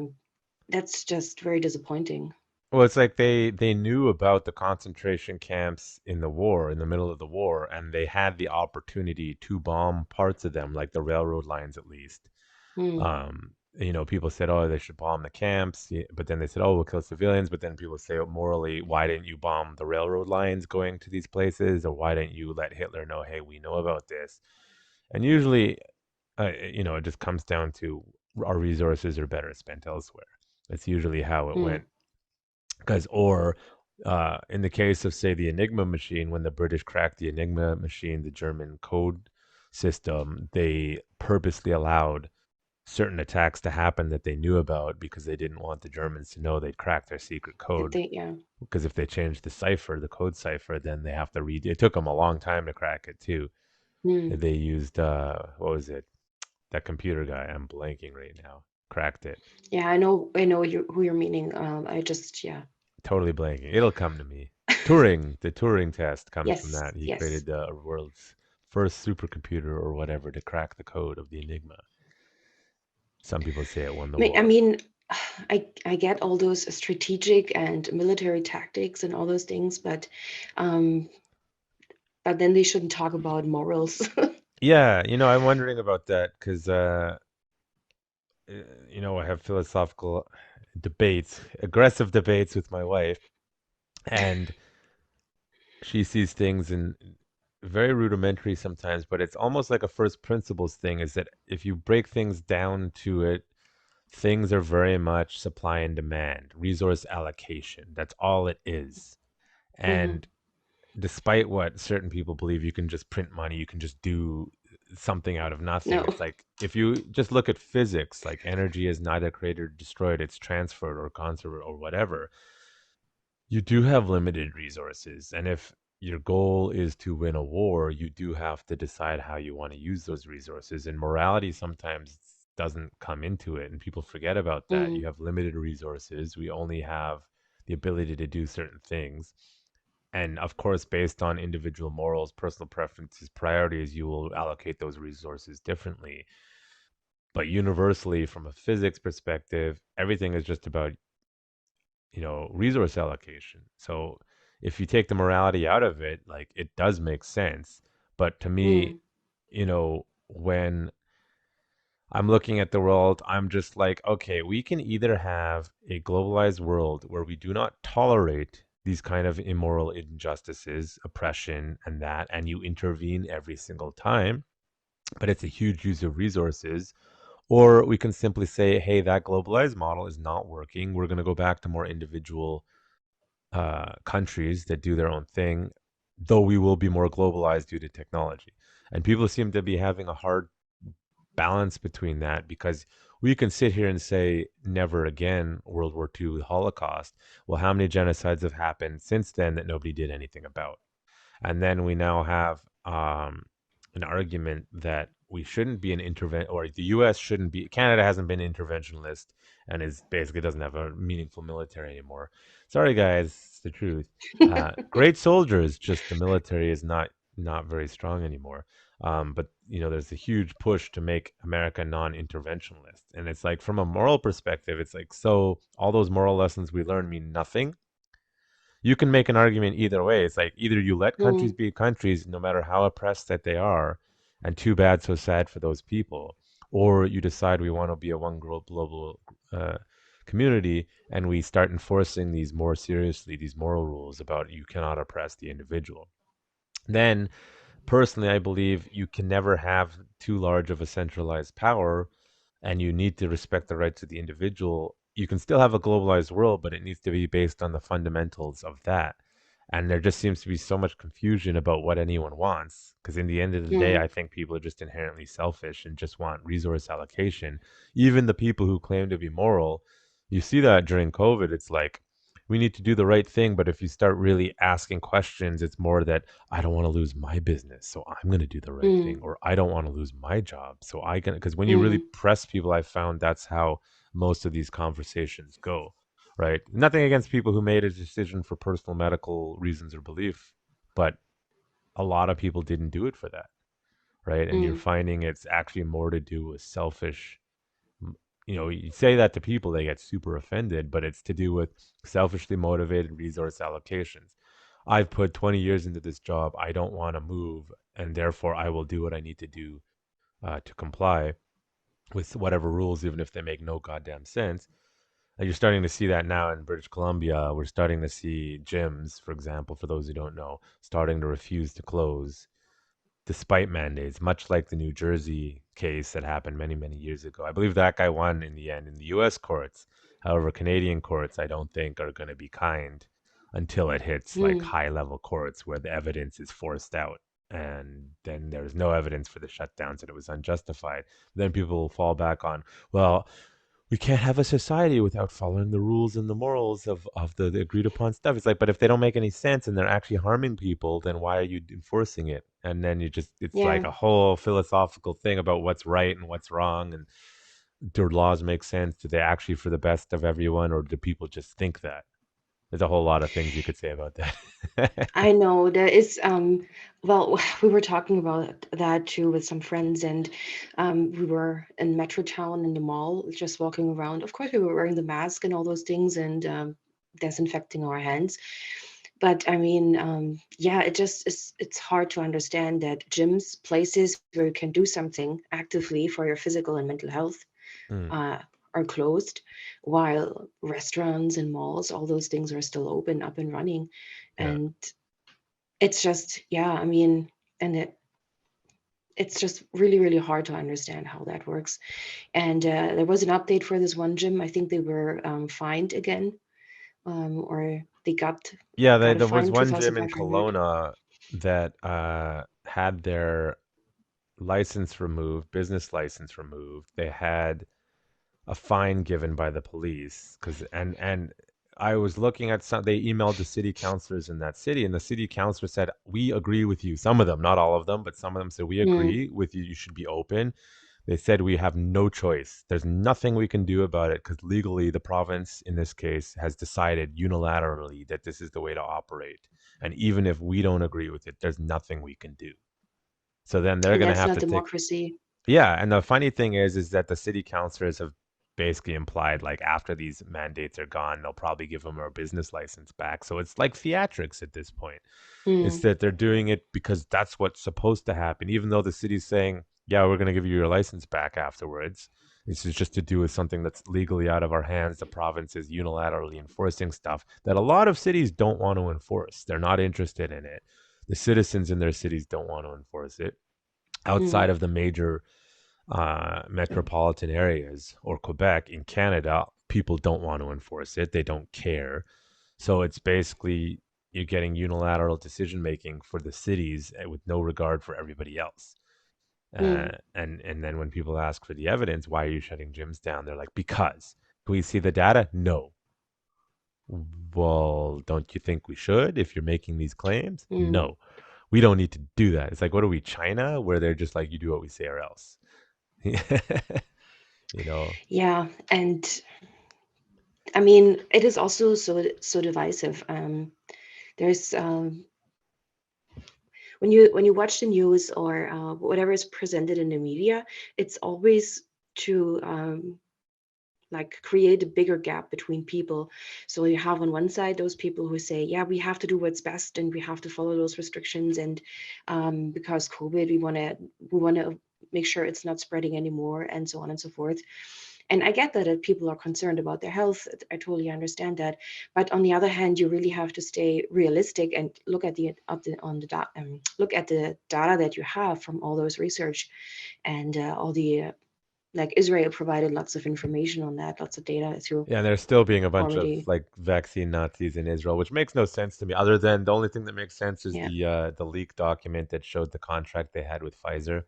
that's just very disappointing. Well, it's like they knew about the concentration camps in the war, in the middle of the war, and they had the opportunity to bomb parts of them, like the railroad lines at least. Hmm. People said, oh, they should bomb the camps, but then they said, oh, we'll kill civilians. But then people say, oh, morally, why didn't you bomb the railroad lines going to these places, or why didn't you let Hitler know, hey, we know about this? And usually, it just comes down to our resources are better spent elsewhere. That's usually how it Hmm. went. Or in the case of, say, the Enigma machine, when the British cracked the Enigma machine, the German code system, they purposely allowed certain attacks to happen that they knew about because they didn't want the Germans to know they'd cracked their secret That code. they, yeah. Because if they changed the cipher, the code cipher, then they have to read. It took them a long time to crack it too. Hmm. They used what was it? That computer guy. I'm blanking right now. Cracked it. Yeah, I know who you're meaning. I just, yeah. Totally blanking. It'll come to me. Turing, the Turing test comes from Yes, that. He yes. created the world's first supercomputer or whatever to crack the code of the Enigma. Some people say it won the I war. mean, I get all those strategic and military tactics and all those things, um, but then they shouldn't talk about morals. Yeah, I'm wondering about that because, I have philosophical debates, aggressive debates with my wife, and she sees things in very rudimentary sometimes, but it's almost like a first principles thing is that if you break things down to it, things are very much supply and demand, resource allocation. That's all it is. Hmm. And despite what certain people believe, you can just print money, you can just do something out of nothing. No. It's like if you just look at physics, like energy is neither created or destroyed, it's transferred or conserved or whatever. You do have limited resources. And if your goal is to win a war, you do have to decide how you want to use those resources. And morality sometimes doesn't come into it. And people forget about that. Mm, You have limited resources. We only have the ability to do certain things. And of course, based on individual morals, personal preferences, priorities, you will allocate those resources differently. But universally, from a physics perspective, everything is just about, resource allocation. So if you take the morality out of it, like it does make sense. But to me, mm, when I'm looking at the world, I'm just like, okay, we can either have a globalized world where we do not tolerate these kind of immoral injustices, oppression, and that, and you intervene every single time, but it's a huge use of resources. Or we can simply say, hey, that globalized model is not working. We're going to go back to more individual countries that do their own thing. though we will be more globalized due to technology. And people seem to be having a hard balance between that, because we can sit here and say never again World War II, Holocaust. Well, how many genocides have happened since then that nobody did anything about? And then we now have an argument that we shouldn't be an intervent, or the U.S. shouldn't be. Canada hasn't been interventionist and is basically doesn't have a meaningful military anymore. Sorry, guys, it's the truth. Great soldiers, just the military is not very strong anymore. But there's a huge push to make America non-interventionist, and it's like from a moral perspective, it's like, so all those moral lessons we learn mean nothing. You can make an argument either way. It's like either you let countries Mm, be countries, no matter how oppressed that they are, and too bad, so sad for those people, or you decide we want to be a one global community, and we start enforcing these more seriously, these moral rules about you cannot oppress the individual. Then personally, I believe you can never have too large of a centralized power, and you need to respect the rights of the individual. You can still have a globalized world, but it needs to be based on the fundamentals of that. And there just seems to be so much confusion about what anyone wants. Because in the end of the day, mm, I think people are just inherently selfish and just want resource allocation. Even the people who claim to be moral, you see that during COVID. It's like, we need to do the right thing. But if you start really asking questions, it's more that I don't want to lose my business, so I'm going to do the right thing, mm, or I don't want to lose my job, so I can. Because when you really mm, press people, I found that's how most of these conversations go, right? Nothing against people who made a decision for personal medical reasons or belief, but a lot of people didn't do it for that, right? And you're mm, finding it's actually more to do with selfish. You say that to people, they get super offended, but it's to do with selfishly motivated resource allocations. I've put 20 years into this job. I don't want to move, and therefore I will do what I need to do to comply with whatever rules, even if they make no goddamn sense. And you're starting to see that now in British Columbia. We're starting to see gyms, for example, for those who don't know, starting to refuse to close despite mandates, much like the New Jersey case that happened many, many years ago. I believe that guy won in the end in the US courts. However, Canadian courts, I don't think, are going to be kind until it hits like mm. high level courts where the evidence is forced out. And then there's no evidence for the shutdowns and it was unjustified. Then people will fall back on, well, we can't have a society without following the rules and the morals of the agreed upon stuff. It's like, but if they don't make any sense and they're actually harming people, then why are you enforcing it? And then it's like Yeah. a whole philosophical thing about what's right and what's wrong. And do laws make sense? Do they actually for the best of everyone, or do people just think that? There's a whole lot of things you could say about that. I know there is, well, we were talking about that too with some friends, and we were in Metro Town in the mall, just walking around. Of course, we were wearing the mask and all those things and disinfecting our hands. But I mean, yeah, it just is, it's hard to understand that gyms, places where you can do something actively for your physical and mental health, Mm, uh, are closed, while restaurants and malls, all those things are still open, up and running. yeah. And it's just, yeah, I mean, and it's just really, really hard to understand how that works. And there was an update for this one gym. I think they were fined again, or they Yeah, got a there was fine, two one thousand gym in five hundred. Kelowna that had their license removed, business license removed. They had a fine given by the police because and I was looking at some. They emailed the city councilors in that city, and the city councilor said, "We agree with you." Some of them, not all of them, but some of them said, "We Mm, agree with you. You should be open." They said, "We have no choice. There's nothing we can do about it because legally, the province in this case has decided unilaterally that this is the way to operate. And even if we don't agree with it, there's nothing we can do." So then they're and going to that's have not to take. democracy. Yeah, and the funny thing is that the city councilors have basically implied like after these mandates are gone, they'll probably give them our business license back. So it's like theatrics at this point. It's Mm, that they're doing it because that's what's supposed to happen, even though the city's saying, "Yeah, we're going to give you your license back afterwards." This is just to do with something that's legally out of our hands. The province is unilaterally enforcing stuff that a lot of cities don't want to enforce. They're not interested in it. The citizens in their cities don't want to enforce it outside mm, of the major metropolitan areas or Quebec in Canada, people don't want to enforce it. They don't care. So it's basically, you're getting unilateral decision making for the cities with no regard for everybody else. And then when people ask for the evidence, why are you shutting gyms down? They're like, because. Can we see the data? No. Well, don't you think we should if you're making these claims? No. We don't need to do that. It's like, what are we, China? Where they're just like, you do what we say or else. You know? Yeah, and I mean, it is also so divisive. There's when you watch the news or whatever is presented in the media, it's always to like create a bigger gap between people. So you have on one side those people who say, yeah, we have to do what's best and we have to follow those restrictions, and because COVID, we want to make sure it's not spreading anymore, and so on and so forth. And I get that people are concerned about their health. I totally understand that. But on the other hand, you really have to stay realistic and look at look at the data that you have from all those research and all the like Israel provided lots of information on that, lots of data through Yeah, and there's still being a bunch of already. like vaccine Nazis in Israel, which makes no sense to me. Other than the only thing that makes sense is Yeah. the leaked document that showed the contract they had with Pfizer,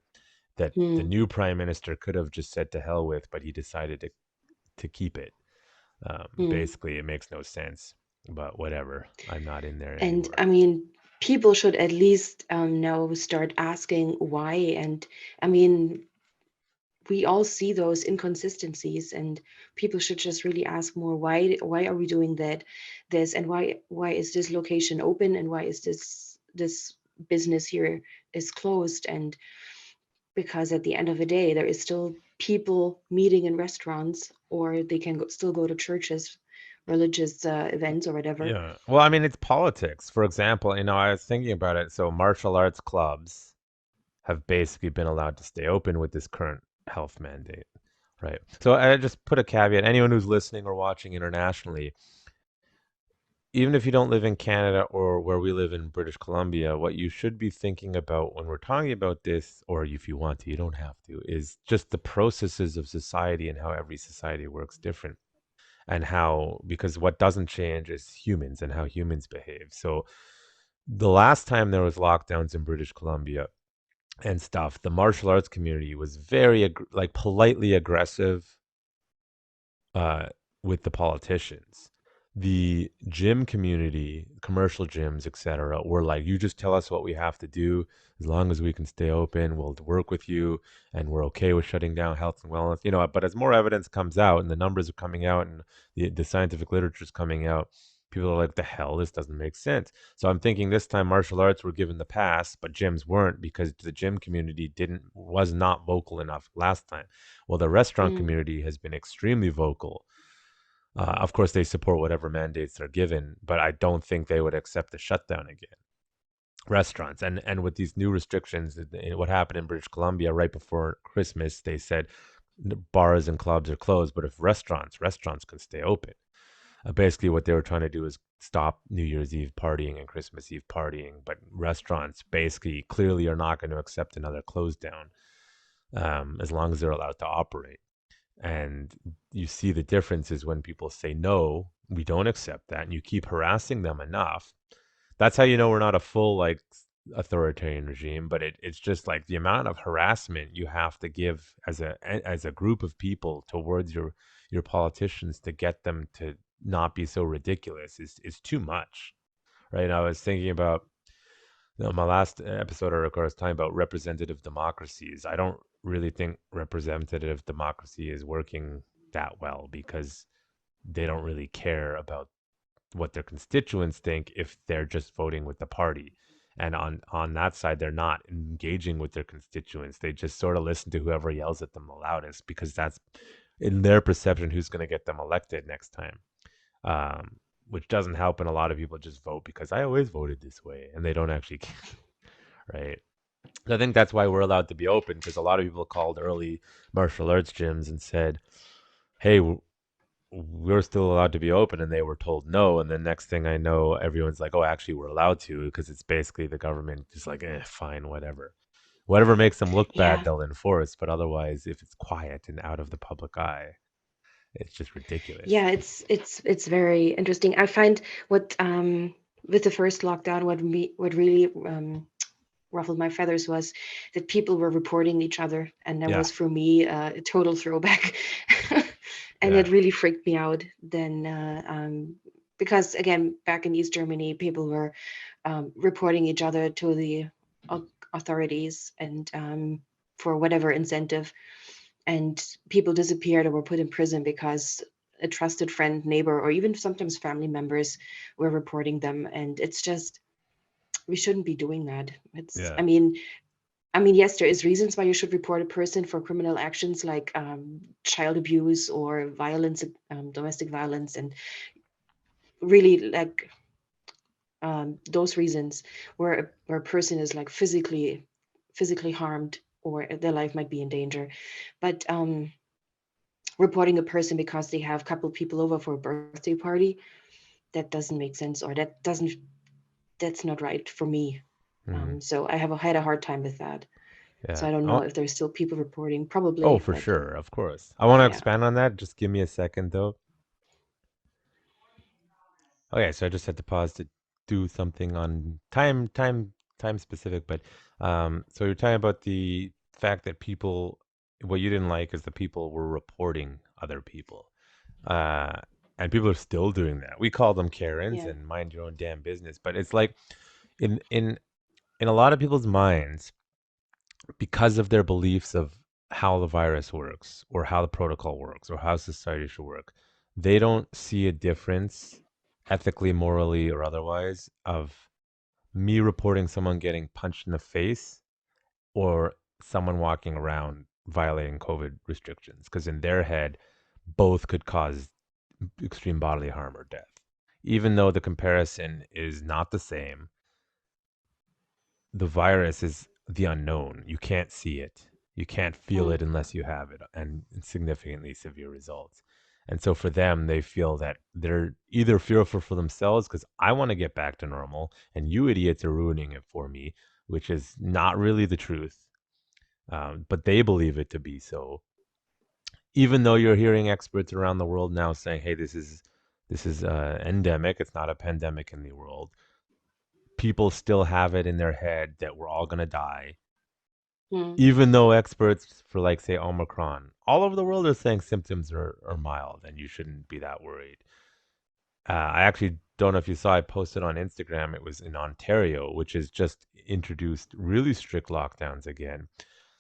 that the Hmm. new prime minister could have just said to hell with, but he decided to keep it. Hmm. Basically, it makes no sense, but whatever. I'm not in there And anymore. I mean, people should at least now start asking why. And I mean, we all see those inconsistencies, and people should just really ask more, why are we doing this, and why is this location open, and why is this business here is closed. And because at the end of the day, there is still people meeting in restaurants, or they can still go to churches, religious events or whatever. Yeah. Well, I mean, it's politics. For example, I was thinking about it. So martial arts clubs have basically been allowed to stay open with this current health mandate, right? So I just put a caveat. Anyone who's listening or watching internationally, even if you don't live in Canada or where we live in British Columbia, what you should be thinking about when we're talking about this, or if you want to, you don't have to, is just the processes of society and how every society works different. And how, because what doesn't change is humans and how humans behave. So the last time there was lockdowns in British Columbia and stuff, the martial arts community was very like politely aggressive uh, with the politicians. The gym community, commercial gyms, etc., were like, you just tell us what we have to do. As long as we can stay open, we'll work with you, and we're okay with shutting down health and wellness. But as more evidence comes out and the numbers are coming out and the scientific literature is coming out, people are like, the hell, this doesn't make sense. So I'm thinking this time martial arts were given the pass, but gyms weren't, because the gym community was not vocal enough last time. Well, the restaurant Mm. community has been extremely vocal. Of course, they support whatever mandates are given, but I don't think they would accept the shutdown again. Restaurants and with these new restrictions, what happened in British Columbia right before Christmas, they said bars and clubs are closed, but if restaurants can stay open. Basically, what they were trying to do is stop New Year's Eve partying and Christmas Eve partying, but restaurants basically clearly are not going to accept another close down as long as they're allowed to operate. And you see the differences when people say, no, we don't accept that. And you keep harassing them enough. That's how you know we're not a full, like, authoritarian regime, but it's just like the amount of harassment you have to give as a group of people towards your politicians to get them to not be so ridiculous is too much, right? I was thinking about my last episode I recorded, I was talking about representative democracies. I don't really think representative democracy is working that well, because they don't really care about what their constituents think if they're just voting with the party. And on that side, they're not engaging with their constituents. They just sort of listen to whoever yells at them the loudest, because that's in their perception who's going to get them elected next time. Um, which doesn't help, and a lot of people just vote because I always voted this way, and they don't actually right? I think that's why we're allowed to be open, because a lot of people called early martial arts gyms and said, "Hey, we're still allowed to be open," and they were told no. And then next thing I know, everyone's like, "Oh, actually, we're allowed to," because it's basically the government just like, fine, whatever. Whatever makes them look bad, Yeah. they'll enforce. But otherwise, if it's quiet and out of the public eye, it's just ridiculous. Yeah, it's very interesting. I find what with the first lockdown, what really ruffled my feathers was that people were reporting each other, and that Yeah. was for me a total throwback, and Yeah. it really freaked me out. Then because again, back in East Germany, people were reporting each other to the authorities, and for whatever incentive, and people disappeared or were put in prison because a trusted friend, neighbor, or even sometimes family members were reporting them. And it's just, we shouldn't be doing that. It's, Yeah. I mean, yes, there is reasons why you should report a person for criminal actions like child abuse or violence, domestic violence, and really like those reasons where a person is like physically harmed or their life might be in danger. But reporting a person because they have a couple people over for a birthday party, that doesn't make sense, or that's not right for me. Hmm. So I had a hard time with that. So Yeah. I don't know if there's still people reporting, Oh, probably, for but sure. Of course. I want to yeah, expand on that. Just give me a second, though. Okay, so I just had to pause to do something on time specific, but so you're talking about the fact that people, what you didn't like is the people were reporting other people. Uh, and people are still doing that. We call them Karens yeah, and mind your own damn business, but it's like in in in a lot of people's minds, because of their beliefs of how the virus works or how the protocol works or how society should work, they don't see a difference ethically, morally, or otherwise of me reporting someone getting punched in the face or someone walking around violating COVID restrictions. Because in their head, both could cause extreme bodily harm or death. Even though the comparison is not the same, the virus is the unknown. You can't see it. You can't feel mm, it unless you have it, and significantly severe results. And so for them, they feel that they're either fearful for themselves because I want to get back to normal, and you idiots are ruining it for me, which is not really the truth, but they believe it to be so. Even though you're hearing experts around the world now saying, "Hey, this is endemic. It's not a pandemic in the world." People still have it in their head that we're all gonna die, mm, even though experts for, like, say, Omicron all over the world are saying symptoms are mild and you shouldn't be that worried. I actually don't know if you saw, I posted on Instagram. It was in Ontario, which has just introduced really strict lockdowns again.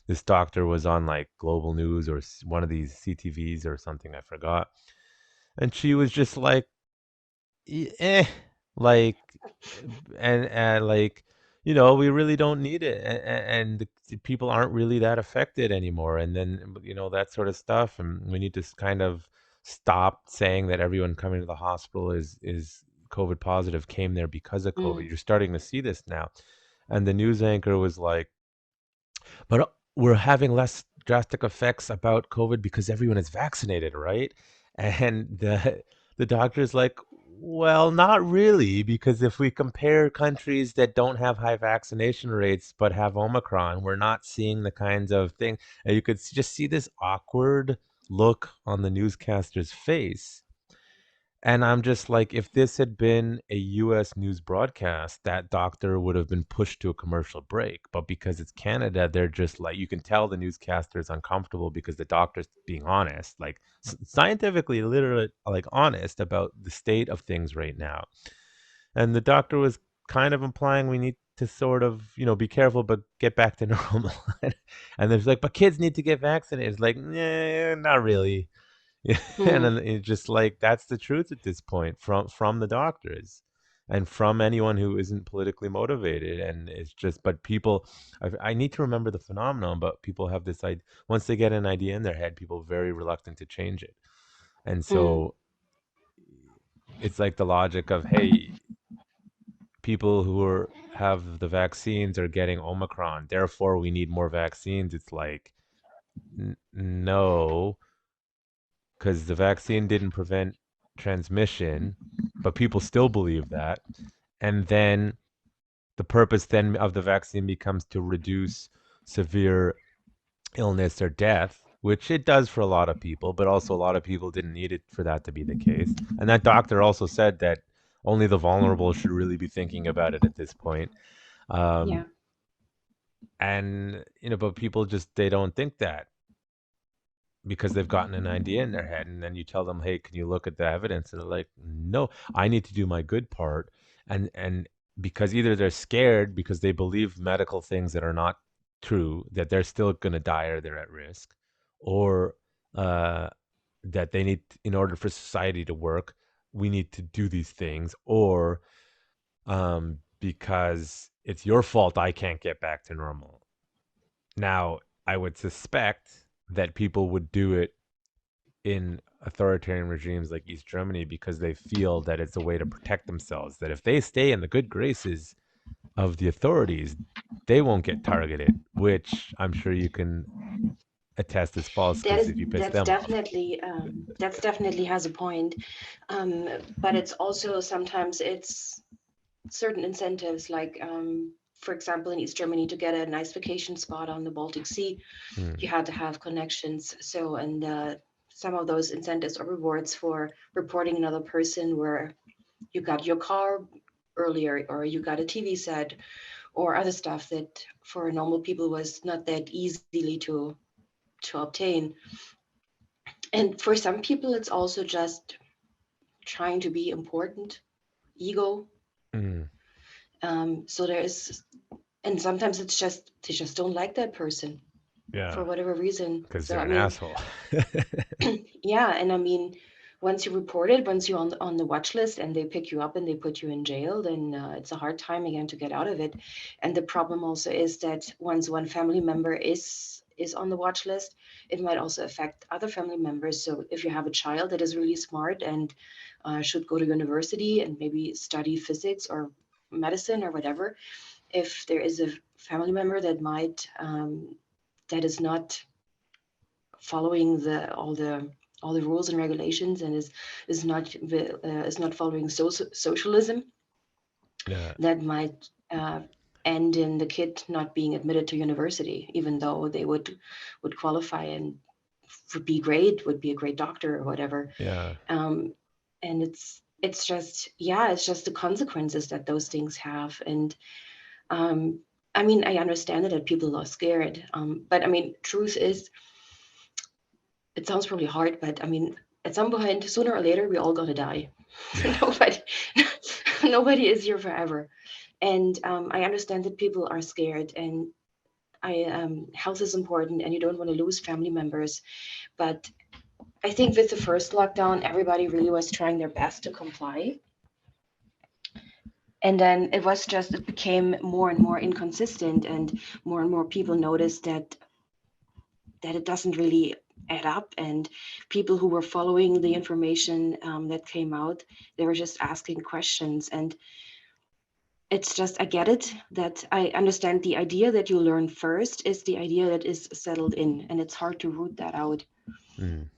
This doctor was on like Global News or one of these CTVs or something, I forgot. And she was just like, eh, like, and like, we really don't need it, and the people aren't really that affected anymore, and then that sort of stuff, and we need to kind of stop saying that everyone coming to the hospital is COVID positive, came there because of COVID. mm, You're starting to see this now, and the news anchor was like, but we're having less drastic effects about COVID because everyone is vaccinated, right? And the doctor is like, well, not really, because if we compare countries that don't have high vaccination rates but have Omicron, we're not seeing the kinds of thing. And you could just see this awkward look on the newscaster's face, and I'm just like, if this had been a US news broadcast, that doctor would have been pushed to a commercial break. But because it's Canada, they're just like, you can tell the newscaster is uncomfortable because the doctor's being honest, like scientifically, literally, like honest about the state of things right now. And the doctor was kind of implying we need to sort of, be careful, but get back to normal. And there's like, but kids need to get vaccinated. It's like, nah, not really. Yeah, and mm, then it's just like that's the truth at this point from the doctors and from anyone who isn't politically motivated. And it's just, but people, I need to remember the phenomenon, but people have this idea, once they get an idea in their head, people are very reluctant to change it. And mm, so it's like the logic of, hey, people who have the vaccines are getting Omicron, therefore we need more vaccines. It's like, no, because the vaccine didn't prevent transmission, but people still believe that. And then the purpose then of the vaccine becomes to reduce severe illness or death, which it does for a lot of people, but also a lot of people didn't need it for that to be the case. And that doctor also said that Only the vulnerable should really be thinking about it at this point. Yeah. Um, and but people just they don't think that because they've gotten an idea in their head, and then you tell them, "Hey, can you look at the evidence?" And they're like, "No, I need to do my good part." And because either they're scared because they believe medical things that are not true, that they're still going to die or they're at risk, or uh, that they need, in order for society to work, we need to do these things, or because it's your fault I can't get back to normal. Now, I would suspect that people would do it in authoritarian regimes like East Germany because they feel that it's a way to protect themselves. That if they stay in the good graces of the authorities, they won't get targeted, which I'm sure you can attest is false That because is if you piss that's them off. definitely that's definitely has a point. But it's also sometimes it's certain incentives, like for example, in East Germany, to get a nice vacation spot on the Baltic Sea, Hmm. you had to have connections. So, and some of those incentives or rewards for reporting another person were you got your car earlier, or you got a TV set, or other stuff that for normal people was not that easily to obtain. And for some people, it's also just trying to be important, ego. Hmm. So there is, and sometimes it's just they just don't like that person for Yeah, whatever reason. because So they're I an mean, asshole. yeah, and I mean, once you report it, once you're on the watch list and they pick you up and they put you in jail, then it's a hard time again to get out of it. And the problem also is that once one family member is on the watch list, it might also affect other family members. So if you have a child that is really smart and should go to university and maybe study physics or medicine or whatever, if there is a family member that might that is not following all the rules and regulations and is not following socialism, Yeah, that might end in the kid not being admitted to university, even though they would qualify and would be great, would be a great doctor or whatever. yeah. um, and it's just, yeah, it's just the consequences that those things have. And um, I mean, I understand that people are scared, but I mean, truth is, it sounds probably hard, but I mean, at some point, sooner or later, we're all gonna die. Yeah. nobody, nobody is here forever, and I understand that people are scared, and health is important, and you don't want to lose family members. But I think with the first lockdown, everybody really was trying their best to comply, and then it became more and more inconsistent, and more people noticed that it doesn't really add up. And people who were following the information that came out, they were just asking questions. And it's just, I get it, that I understand the idea that you learn first is the idea that is settled in, and it's hard to root that out. Mm.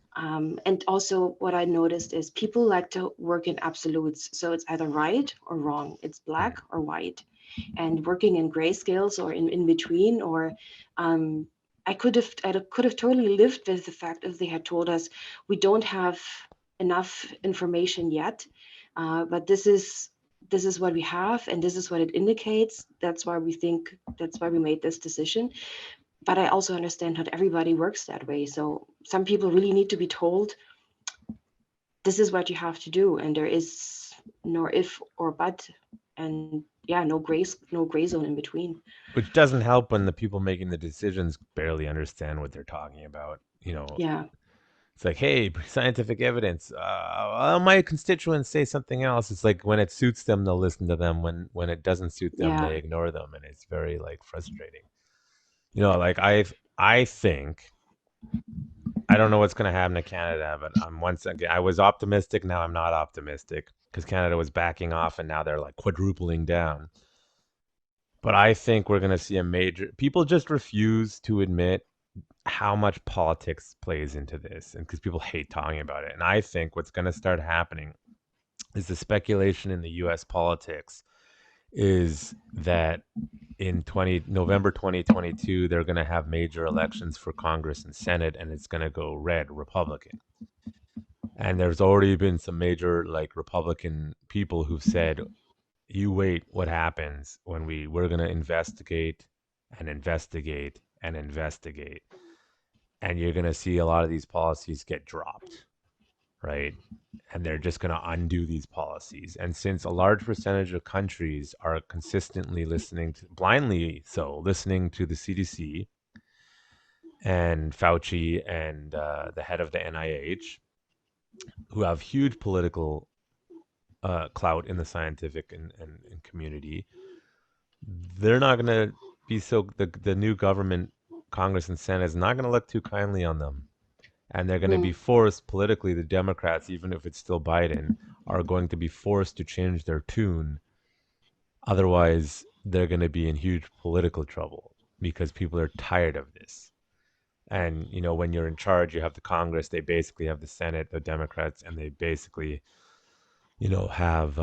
And also what I noticed is people like to work in absolutes. So it's either right or wrong, it's black Mm. or white. And working in grayscales or in between, or um, I could have totally lived with the fact if they had told us we don't have enough information yet, but this is what we have and this is what it indicates. That's why we think, that's why we made this decision. But I also understand not everybody works that way. So some people really need to be told this is what you have to do, and there is no if or but, and yeah, no gray zone in between. Which doesn't help when the people making the decisions barely understand what they're talking about. Yeah, It's like, hey, scientific evidence. My constituents say something else. It's like when it suits them, they'll listen to them. When it doesn't suit them, yeah, they ignore them, and it's very like frustrating. Like I think I don't know what's going to happen to Canada, but I'm once again I was optimistic. Now I'm not optimistic because Canada was backing off, and now they're like quadrupling down. But I think we're going to see a major. People just refuse to admit how much politics plays into this, and because people hate talking about it. And I think what's going to start happening is the speculation in the U.S. politics is that in 20 November 2022 they're going to have major elections for Congress and Senate, and it's going to go red Republican. And there's already been some major like Republican people who've said, you wait what happens when we're going to investigate and investigate and investigate. And you're going to see a lot of these policies get dropped, right? And they're just going to undo these policies. And since a large percentage of countries are consistently listening to, blindly so, listening to the CDC and Fauci and the head of the NIH, who have huge political clout in the scientific and community, they're not going to be so, the new government, Congress and Senate is not going to look too kindly on them. And they're going to be Mm, forced politically, the Democrats, even if it's still Biden, are going to be forced to change their tune. Otherwise, they're going to be in huge political trouble because people are tired of this. And, you know, when you're in charge, you have the Congress, they basically have the Senate, the Democrats, and they basically, you know, have,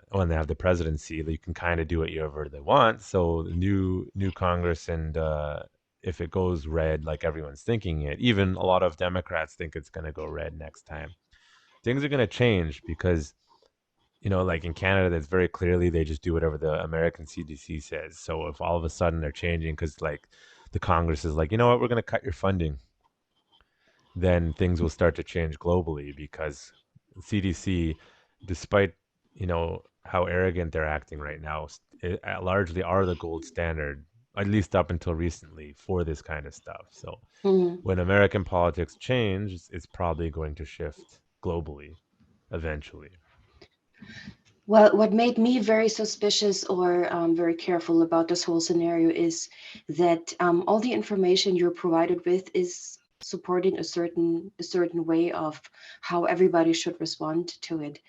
when they have the presidency, they can kind of do whatever they want. So the new Congress and, if it goes red, like everyone's thinking it, even a lot of Democrats think it's going to go red next time. Things are going to change because, you know, like in Canada, that's very clearly they just do whatever the American CDC says. So if all of a sudden they're changing because like the Congress is like, you know what, we're going to cut your funding, then things will start to change globally because CDC, despite, you know, how arrogant they're acting right now, largely are the gold standard, at least up until recently, for this kind of stuff. So mm. when American politics change, it's probably going to shift globally eventually. Well, what made me very suspicious or very careful about this whole scenario is that all the information you're provided with is supporting a certain way of how everybody should respond to it.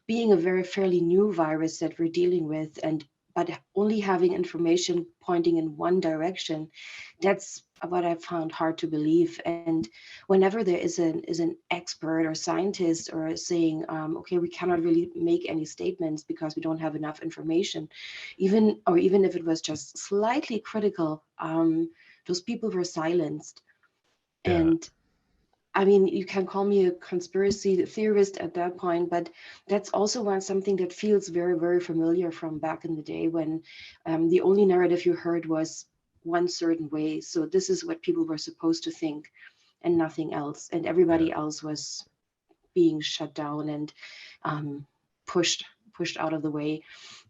Being a very fairly new virus that we're dealing with, and but only having information pointing in one direction, that's what I found hard to believe. And whenever there is an expert or scientist or saying, okay, we cannot really make any statements because we don't have enough information, even if it was just slightly critical, those people were silenced. Yeah. And I mean, you can call me a conspiracy theorist at that point, but that's also something that feels very, very familiar from back in the day when the only narrative you heard was one certain way. So this is what people were supposed to think and nothing else. And Yeah. everybody else was being shut down and um, pushed pushed out of the way.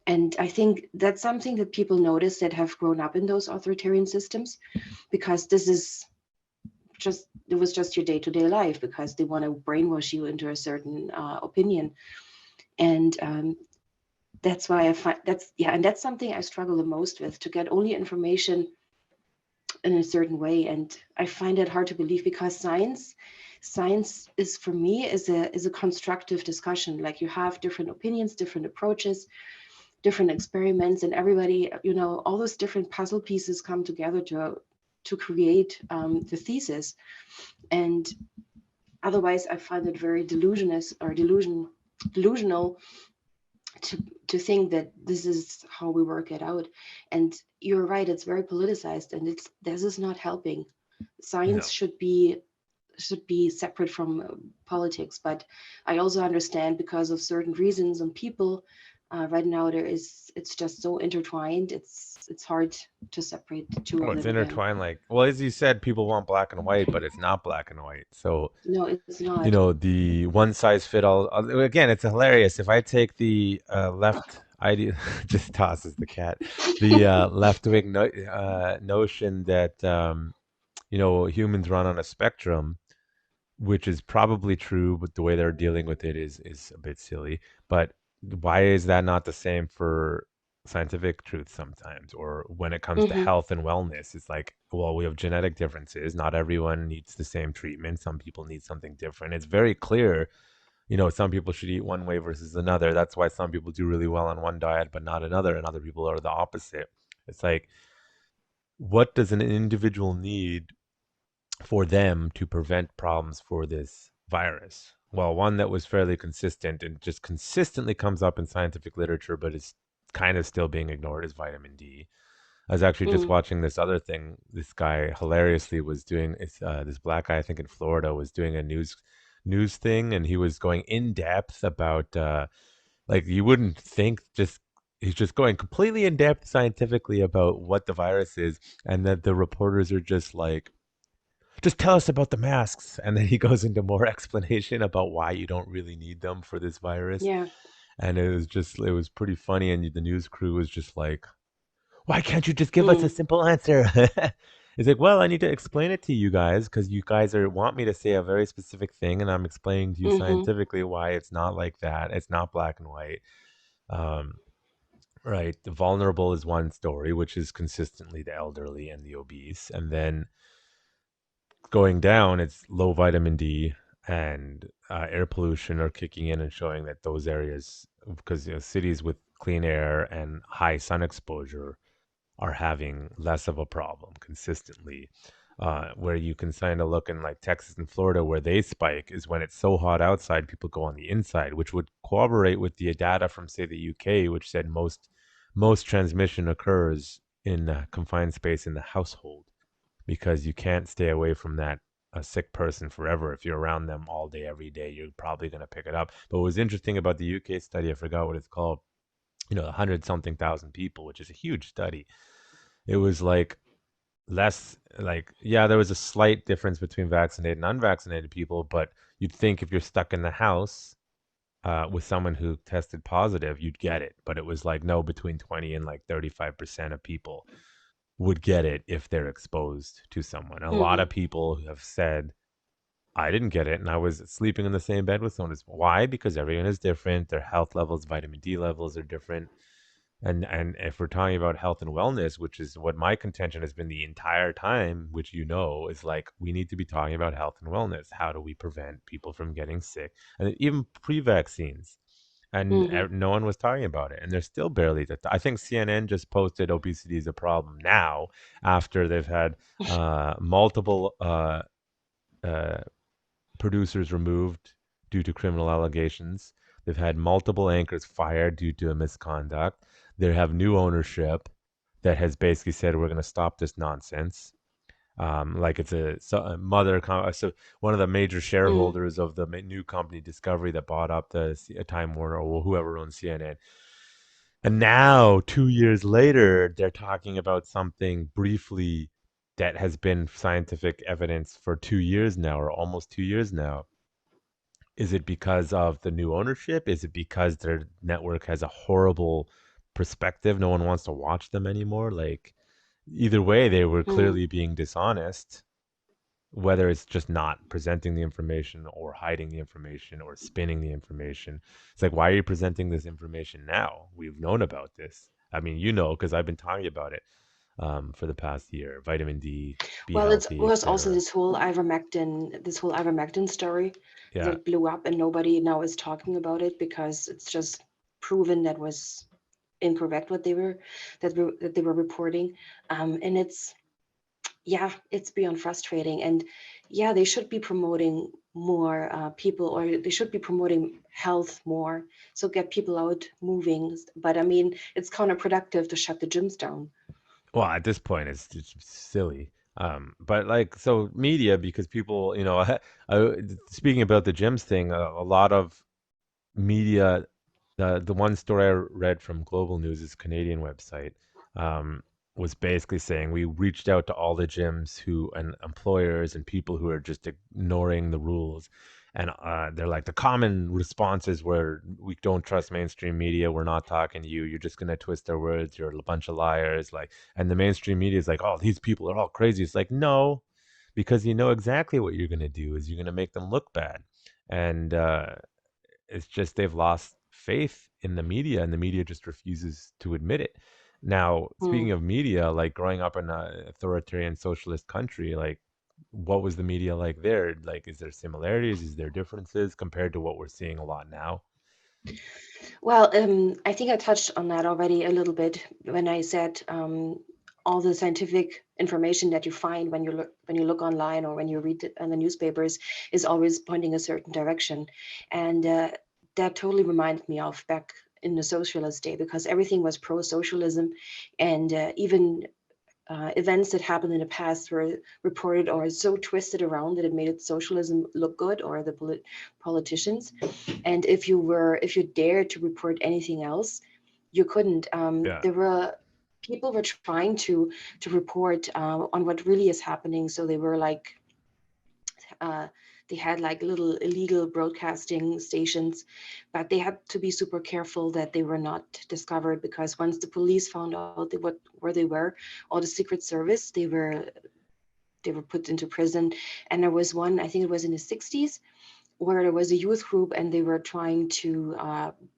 And I think that's something that people notice that have grown up in those authoritarian systems, because this is just it was just your day-to-day life, because they want to brainwash you into a certain opinion. And that's why I find and that's something I struggle the most with, to get only information in a certain way. And I find it hard to believe, because science is, for me, is a constructive discussion. Like, you have different opinions, different approaches, different experiments, and everybody, all those different puzzle pieces come together to create the thesis. And otherwise, I find it very delusional to think that this is how we work it out. And you're right, it's very politicized, and this is not helping. Science No. should be separate from politics. But I also understand, because of certain reasons and people, right now it's just so intertwined. It's hard to separate the two Oh, of it's it again. intertwined. Like, well, as you said, people want black and white, but it's not black and white. So, No, it's you not. know, the one size fit all. Again, it's hilarious. If I take the left idea, just tosses the cat, the left wing notion that you know, humans run on a spectrum, which is probably true, but the way they're dealing with it is a bit silly. But why is that not the same for scientific truth sometimes? Or when it comes to Hmm. health and wellness, it's like, well, we have genetic differences. Not everyone needs the same treatment. Some people need something different. It's very clear, you know, some people should eat one way versus another. That's why some people do really well on one diet, but not another, and other people are the opposite. It's like, what does an individual need for them to prevent problems for this virus? Well, one that was fairly consistent and just consistently comes up in scientific literature, but is kind of still being ignored, is vitamin D. I was actually just Mm. watching this other thing. This guy hilariously was doing this black guy, I think in Florida, was doing a news news thing, and he was going in depth about like you wouldn't think, just he's just going completely in depth scientifically about what the virus is, and that the reporters are just like, just tell us about the masks, and then he goes into more explanation about why you don't really need them for this virus. Yeah. And it was pretty funny, and the news crew was just like, why can't you just give us a Mm, simple answer? It's like, well, I need to explain it to you guys because you guys want me to say a very specific thing, and I'm explaining to you mm-hmm, scientifically why it's not like that. It's not black and white. Um, right. The vulnerable is one story, which is consistently the elderly and the obese. And then going down, it's low vitamin D and air pollution are kicking in and showing that those areas, because cities with clean air and high sun exposure are having less of a problem consistently. Where you can kind of look in like Texas and Florida, where they spike is when it's so hot outside, people go on the inside, which would corroborate with the data from say the UK, which said most transmission occurs in a confined space in the household, because you can't stay away from that a sick person forever. If you're around them all day every day, you're probably going to pick it up. But what was interesting about the UK study, I forgot what it's called, 100 something thousand people, which is a huge study. It was like less, like, yeah, there was a slight difference between vaccinated and unvaccinated people, but you'd think if you're stuck in the house with someone who tested positive, you'd get it. But it was like, no, between 20 and like 35% of people would get it if they're exposed to someone. A lot mm-hmm, of people have said, I didn't get it, and I was sleeping in the same bed with someone. Why? Because everyone is different. Their health levels, vitamin D levels are different. And if we're talking about health and wellness, which is what my contention has been the entire time, which is like we need to be talking about health and wellness. How do we prevent people from getting sick? And even pre-vaccines, and mm-hmm. no one was talking about it, and there's still barely that. I think CNN just posted obesity is a problem now after they've had multiple uh, producers removed due to criminal allegations. They've had multiple anchors fired due to a misconduct. They have new ownership that has basically said we're going to stop this nonsense. Like it's a mother, so one of the major Mm, shareholders of the new company Discovery that bought up the Time Warner or whoever owns CNN. And now, 2 years later, they're talking about something briefly that has been scientific evidence for 2 years now, or almost 2 years now. Is it because of the new ownership? Is it because their network has a horrible perspective? No one wants to watch them anymore. Like, either way, they were mm. clearly being dishonest, whether it's just not presenting the information or hiding the information or spinning the information. It's like, why are you presenting this information now? We've known about this. I mean, because I've been talking about it for the past year. Vitamin D, be Well, it healthy, was also etc. this whole ivermectin story Yeah. that blew up, and nobody now is talking about it because it's just proven that was incorrect what that they were reporting. And it's beyond frustrating. And yeah, they should be promoting more people, or they should be promoting health more, so get people out moving. But I mean, it's counterproductive to shut the gyms down. Well, at this point, it's silly. But like, so media, because people, speaking about the gyms thing, a lot of media, the one story I read from Global News, is a Canadian website, um, was basically saying we reached out to all the gyms and employers and people who are just ignoring the rules. And they're like, the common responses were, we don't trust mainstream media. We're not talking to you. You're just gonna twist our words. You're a bunch of liars. Like, and the mainstream media is like, oh, these people are all crazy. It's like, no, because you know exactly what you're gonna do is you're gonna make them look bad. And it's just they've lost faith in the media, and the media just refuses to admit it. Now, Hmm. speaking of media, like growing up in an authoritarian socialist country, like what was the media like there? Like, is there similarities? Is there differences compared to what we're seeing a lot now? Well, I think I touched on that already a little bit when I said all the scientific information that you find when you look online or when you read it in the newspapers is always pointing a certain direction, and that totally reminded me of back in the socialist day, because everything was pro-socialism, and even events that happened in the past were reported or so twisted around that it made it socialism look good, or the politicians. And if you dared to report anything else, you couldn't. Yeah. There were people were trying to report on what really is happening. So they were like they had like little illegal broadcasting stations, but they had to be super careful that they were not discovered, because once the police found out where they were, or the Secret Service, they were put into prison. And there was one, I think it was in the 60s, where there was a youth group and they were trying to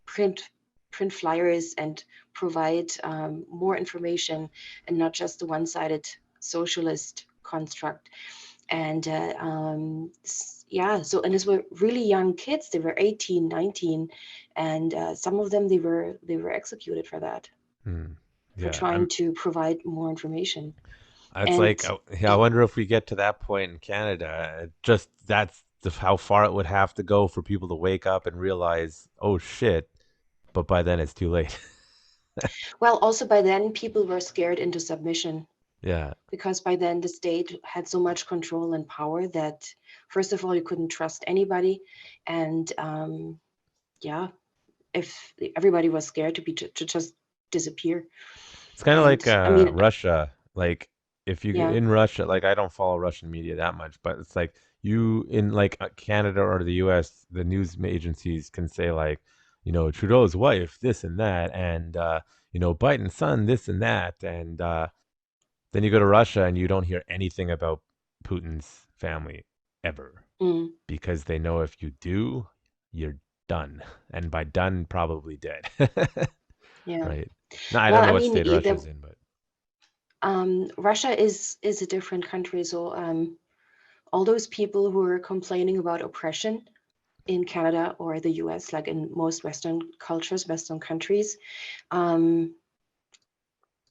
print flyers and provide more information, and not just the one-sided socialist construct. And so, and these were really young kids. They were 18, 19, and some of them, they were executed for that, Hmm. for Yeah. trying to provide more information. It's And like, yeah, I wonder if we get to that point in Canada. Just that's how far it would have to go for people to wake up and realize, oh shit. But by then it's too late. well, also by then people were scared into submission, Yeah. because by then the state had so much control and power that, first of all, you couldn't trust anybody. And yeah, if everybody was scared to just disappear. It's kind of And like I mean, Russia. Like if you yeah. in Russia, like I don't follow Russian media that much, but it's like you in like Canada or the US, the news agencies can say like, Trudeau's wife, this and that, and Biden's son, this and that, and then you go to Russia and you don't hear anything about Putin's family ever, Mm, because they know if you do, you're done, and by done, probably dead. yeah. Right. No, I Well, don't I know what mean, state Russia's in, but Russia is a different country. So all those people who are complaining about oppression in Canada or the US, like in most Western cultures, Western countries, um,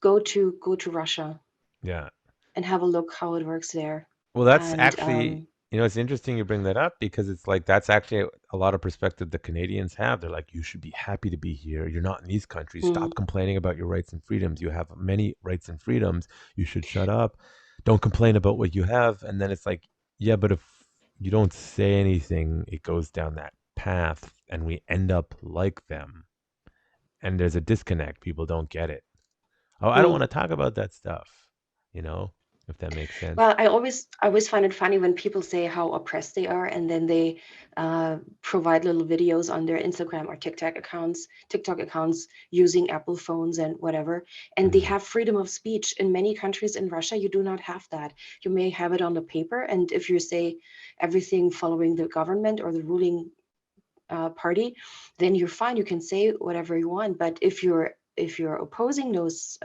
go to Russia yeah. and have a look how it works there. Well, that's And actually, it's interesting you bring that up, because it's like that's actually a lot of perspective the Canadians have. They're like, you should be happy to be here. You're not in these countries. mm, Stop complaining about your rights and freedoms. You have many rights and freedoms. You should shut up. Don't complain about what you have. And then it's like, yeah, but if you don't say anything, it goes down that path and we end up like them. And there's a disconnect. People don't get it. Oh, I don't want mm. to talk about that stuff, if that makes sense. Well, I always find it funny when people say how oppressed they are, and then they provide little videos on their Instagram or TikTok accounts using Apple phones and whatever, and they Mm, have freedom of speech. In many countries in Russia, you do not have that. You may have it on the paper, and if you say everything following the government or the ruling party, then you're fine. You can say whatever you want. But if you're opposing those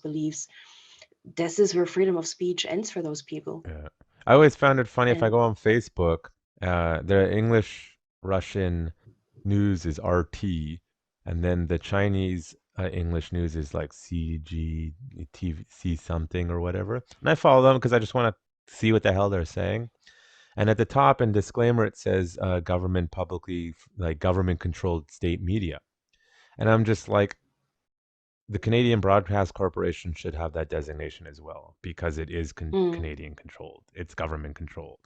beliefs, this is where freedom of speech ends for those people. yeah. I always found it funny if I And go on Facebook, the English Russian news is RT, and then the Chinese English news is like CGTV something or whatever. And I follow them because I just want to see what the hell they're saying. And at the top in disclaimer, it says government controlled state media. And I'm just like, the Canadian Broadcast Corporation should have that designation as well, because it is mm, Canadian controlled. It's government controlled.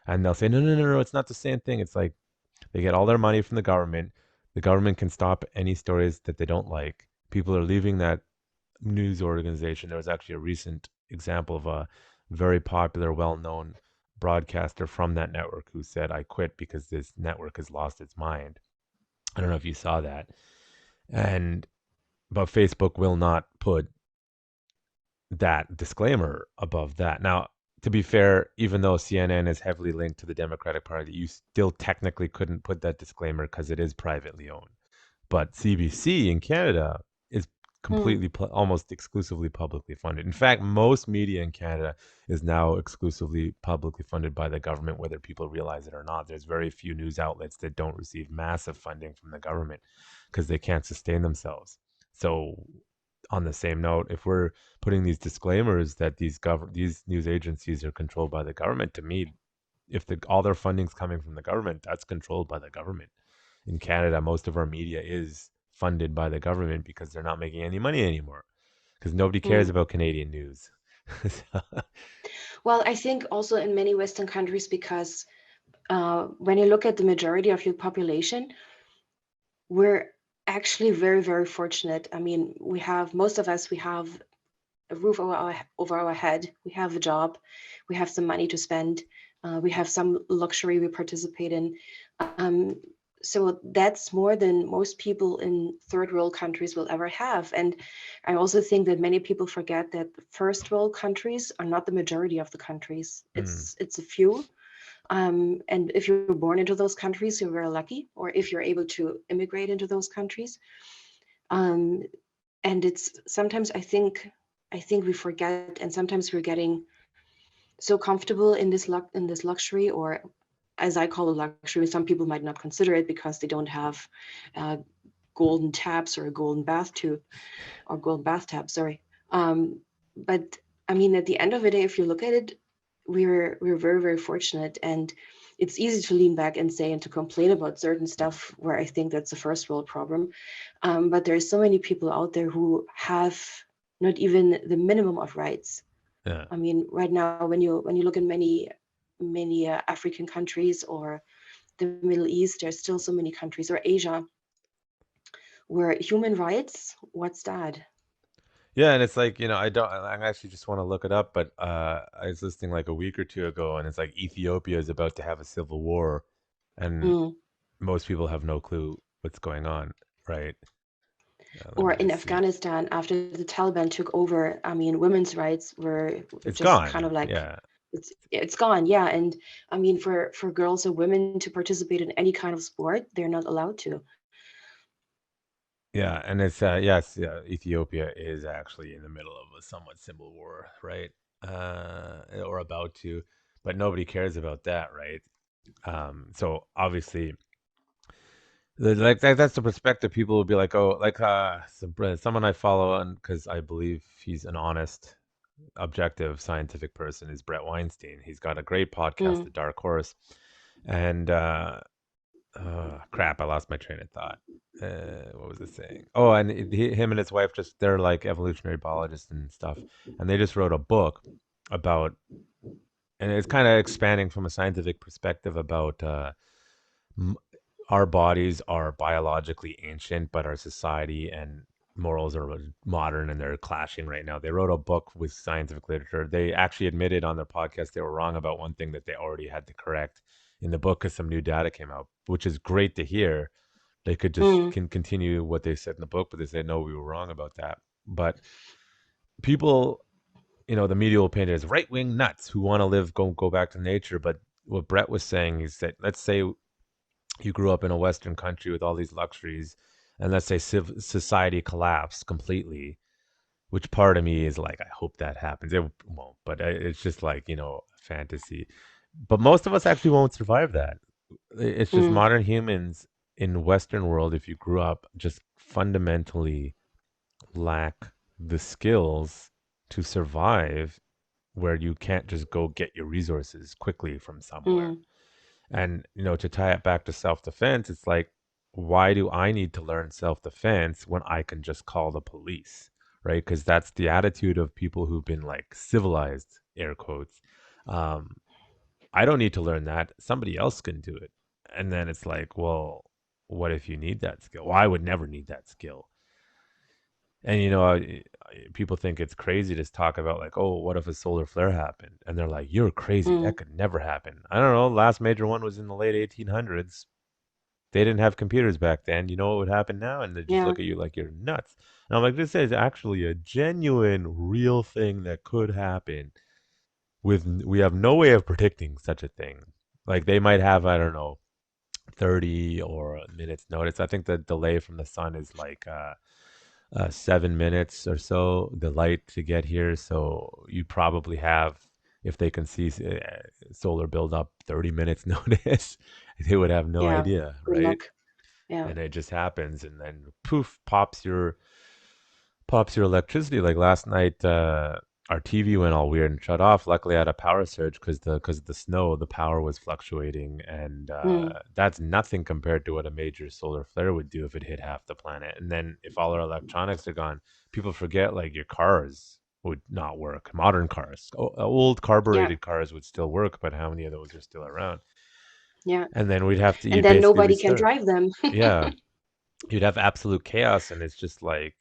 And they'll say, no, no, no, no, it's not the same thing. It's like they get all their money from the government. The government can stop any stories that they don't like. People are leaving that news organization. There was actually a recent example of a very popular, well known broadcaster from that network who said, I quit because this network has lost its mind. I don't know if you saw that. And but Facebook will not put that disclaimer above that. Now, to be fair, even though CNN is heavily linked to the Democratic Party, you still technically couldn't put that disclaimer because it is privately owned. But CBC in Canada is mm, completely, almost exclusively publicly funded. In fact, most media in Canada is now exclusively publicly funded by the government, whether people realize it or not. There's very few news outlets that don't receive massive funding from the government because they can't sustain themselves. So, on the same note, if we're putting these disclaimers that these news agencies are controlled by the government, to me, if all their funding's coming from the government, that's controlled by the government. In Canada, most of our media is funded by the government because they're not making any money anymore, because nobody cares mm. about Canadian news. So- Well, I think also in many Western countries, because when you look at the majority of your population, we're actually very, very fortunate. I mean, most of us, we have a roof over our head, we have a job, we have some money to spend, we have some luxury we participate in. Um, so that's more than most people in third world countries will ever have. And I also think that many people forget that first world countries are not the majority of the countries. Mm. It's a few. And if you're born into those countries, you're very lucky, or if you're able to immigrate into those countries. Um, and it's sometimes I think we forget, and sometimes we're getting so comfortable in this luxury, or as I call it luxury. Some people might not consider it because they don't have uh, golden taps or a golden bathtub or golden bathtub. Sorry, but I mean, at the end of the day, if you look at it, we're very, very fortunate, and it's easy to lean back and say and to complain about certain stuff where I think that's a first world problem. But there's so many people out there who have not even the minimum of rights. Yeah. I mean, right now, when you look in many African countries or the Middle East, there's still so many countries, or Asia, where human rights, what's that? Yeah, and it's like, I actually just want to look it up, but I was listening like a week or two ago, and it's like Ethiopia is about to have a civil war, and Mm. most people have no clue what's going on, right? Let Or me in just see. Afghanistan, after the Taliban took over, I mean, women's rights were It's just kind gone. of like Yeah. it's gone, yeah. And I mean, for girls or women to participate in any kind of sport, they're not allowed to. Yeah, and it's yes, yeah, Ethiopia is actually in the middle of a somewhat civil war, right? Or about to, but nobody cares about that, right? So obviously, that's the perspective. People will be like, oh, like someone I follow on because I believe he's an honest, objective, scientific person is Brett Weinstein. He's got a great podcast, Mm. The Dark Horse, and crap, I lost my train of thought. What was it saying? Oh, and him and his wife they're like evolutionary biologists and stuff, and they just wrote a book about, and it's kind of expanding from a scientific perspective about m- our bodies are biologically ancient, but our society and morals are modern, and they're clashing right now. They wrote a book with scientific literature. They actually admitted on their podcast they were wrong about one thing that they already had to correct in the book because some new data came out, which is great to hear. They could just Mm. continue what they said in the book, but they said no, we were wrong about that. But people, the media will paint it as right wing nuts who want to go back to nature. But what Brett was saying is that, let's say you grew up in a Western country with all these luxuries, and let's say society collapsed completely. Which part of me is like, I hope that happens. It won't, but it's just like, fantasy. But most of us actually won't survive that. It's just Mm. modern humans in Western world, if you grew up, just fundamentally lack the skills to survive, where you can't just go get your resources quickly from somewhere. Mm. And, to tie it back to self defense, it's like, why do I need to learn self defense when I can just call the police? Right. Because that's the attitude of people who've been like civilized, air quotes. Um, I don't need to learn that. Somebody else can do it. And then it's like, well, what if you need that skill? Well, I would never need that skill. And people think it's crazy to talk about like, oh, what if a solar flare happened? And they're like, you're crazy. Mm. That could never happen. I don't know. Last major one was in the late 1800s. They didn't have computers back then. You know what would happen now? And they just Yeah. look at you like you're nuts. And I'm like, this is actually a genuine, real thing that could happen. We have no way of predicting such a thing. Like they might have, I don't know, 30 or minutes notice. I think the delay from the sun is like 7 minutes or so, the light to get here. So you probably have, if they can see solar build up, 30 minutes notice. They would have no Yeah. idea, Good right? luck. Yeah. And it just happens, and then poof, pops your electricity. Like last night, our TV went all weird and shut off. Luckily, I had a power surge because of the snow. The power was fluctuating, and Mm. that's nothing compared to what a major solar flare would do if it hit half the planet. And then if all our electronics are gone, people forget like your cars. would not work. Modern cars, old Yeah, carbureted cars would still work, but how many of those are still around? yeah. And then we'd have to And you then basically nobody can restart. drive them. Yeah, you'd have absolute chaos, and it's just like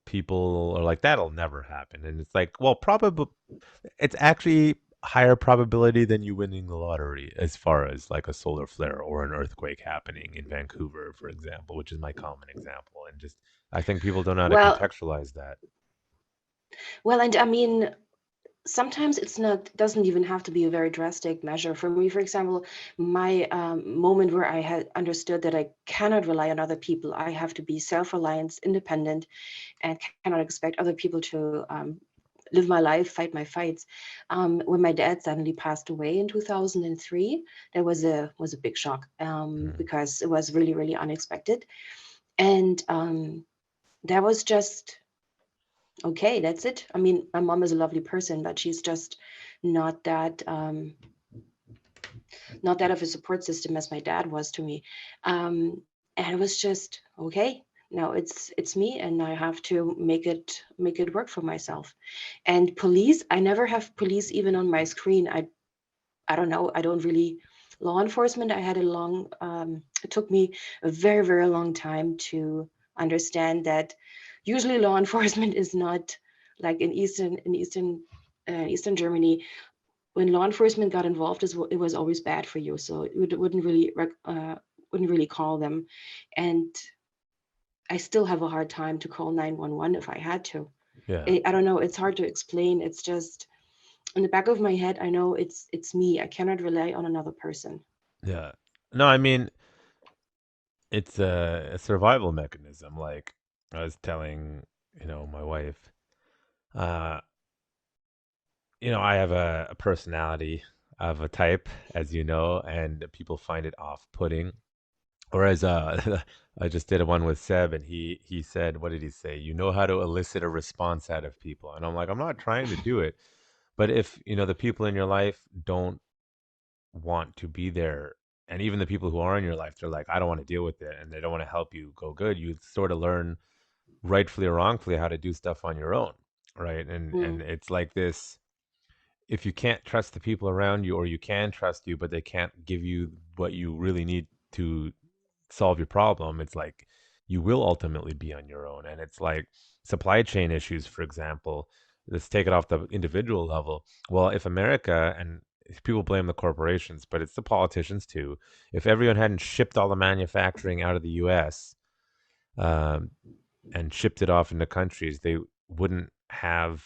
people are like, that'll never happen. And it's like, well, probably it's actually higher probability than you winning the lottery as far as like a solar flare or an earthquake happening in Vancouver, for example, which is my common example. And just, I think people don't know how to Well, contextualize that. and I mean, sometimes it's not, doesn't even have to be a very drastic measure. For me, for example, my moment where I had understood that I cannot rely on other people, I have to be self-reliant, independent, and cannot expect other people to live my life, fight my fights. When my dad suddenly passed away in 2003, that was a big shock, Mm. because it was really, really unexpected. And that was just, okay, that's it. I mean, my mom is a lovely person, but she's just not that not that of a support system as my dad was to me. And it was just okay. Now it's me, and I have to make it work for myself. And police, I never have police even on my screen. I don't know. I don't really law enforcement. I had a long. It took me a very, very long time to understand that usually law enforcement is not like in Eastern Germany. When law enforcement got involved, it was always bad for you. So it wouldn't really call them, and I still have a hard time to call 911 if I had to. Yeah. I don't know. It's hard to explain. It's just in the back of my head. I know it's me. I cannot rely on another person. Yeah. No, I mean, it's a survival mechanism. Like I was telling, my wife, uh, I have a personality of a type, as you know, and people find it off-putting. Whereas I just did one with Seb, and he said, what did he say? You know how to elicit a response out of people, and I'm like, I'm not trying to do it, but if the people in your life don't want to be there, and even the people who are in your life, they're like, I don't want to deal with it, and they don't want to help you go good. You sort of learn, rightfully or wrongfully, how to do stuff on your own, right? And Mm, it's like this: if you can't trust the people around you, or you can trust you, but they can't give you what you really need to solve your problem, it's like you will ultimately be on your own. And it's like supply chain issues, for example. Let's take it off the individual level. Well, if America, and people blame the corporations, but it's the politicians too. If everyone hadn't shipped all the manufacturing out of the US, um, and shipped it off into countries, they wouldn't have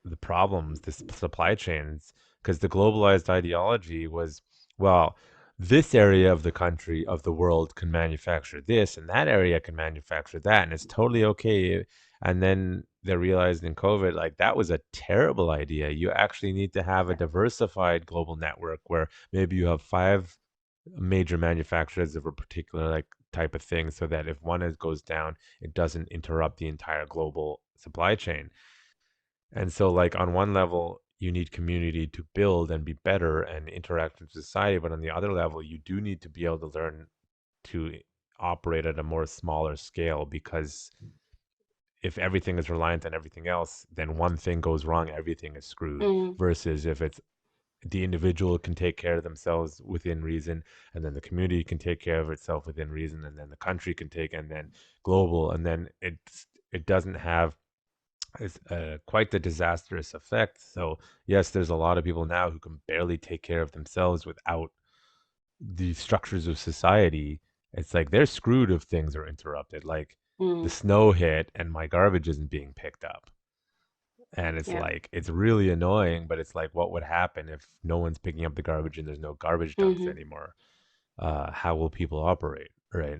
the problems, the supply chains, because the globalized ideology was, well, this area of the country, of the world, can manufacture this, and that area can manufacture that, and it's totally okay. And then they realized in COVID, like, that was a terrible idea. You actually need to have a diversified global network where maybe you have five major manufacturers of a particular like type of thing, so that if one goes down, it doesn't interrupt the entire global supply chain. And so, like, on one level, you need community to build and be better and interact with society, but on the other level, you do need to be able to learn to operate at a more smaller scale, because if everything is reliant on everything else, then one thing goes wrong, everything is screwed. mm, Versus if it's the individual can take care of themselves within reason, and then the community can take care of itself within reason, and then the country can take, and then global, and then it doesn't have quite the disastrous effect. So yes, there's a lot of people now who can barely take care of themselves without the structures of society. It's like they're screwed if things are interrupted, like the mm, snow hit and my garbage isn't being picked up. And it's yeah. like, it's really annoying, but it's like, what would happen if no one's picking up the garbage and there's no garbage dumps Hmm. anymore? How will people operate? Right.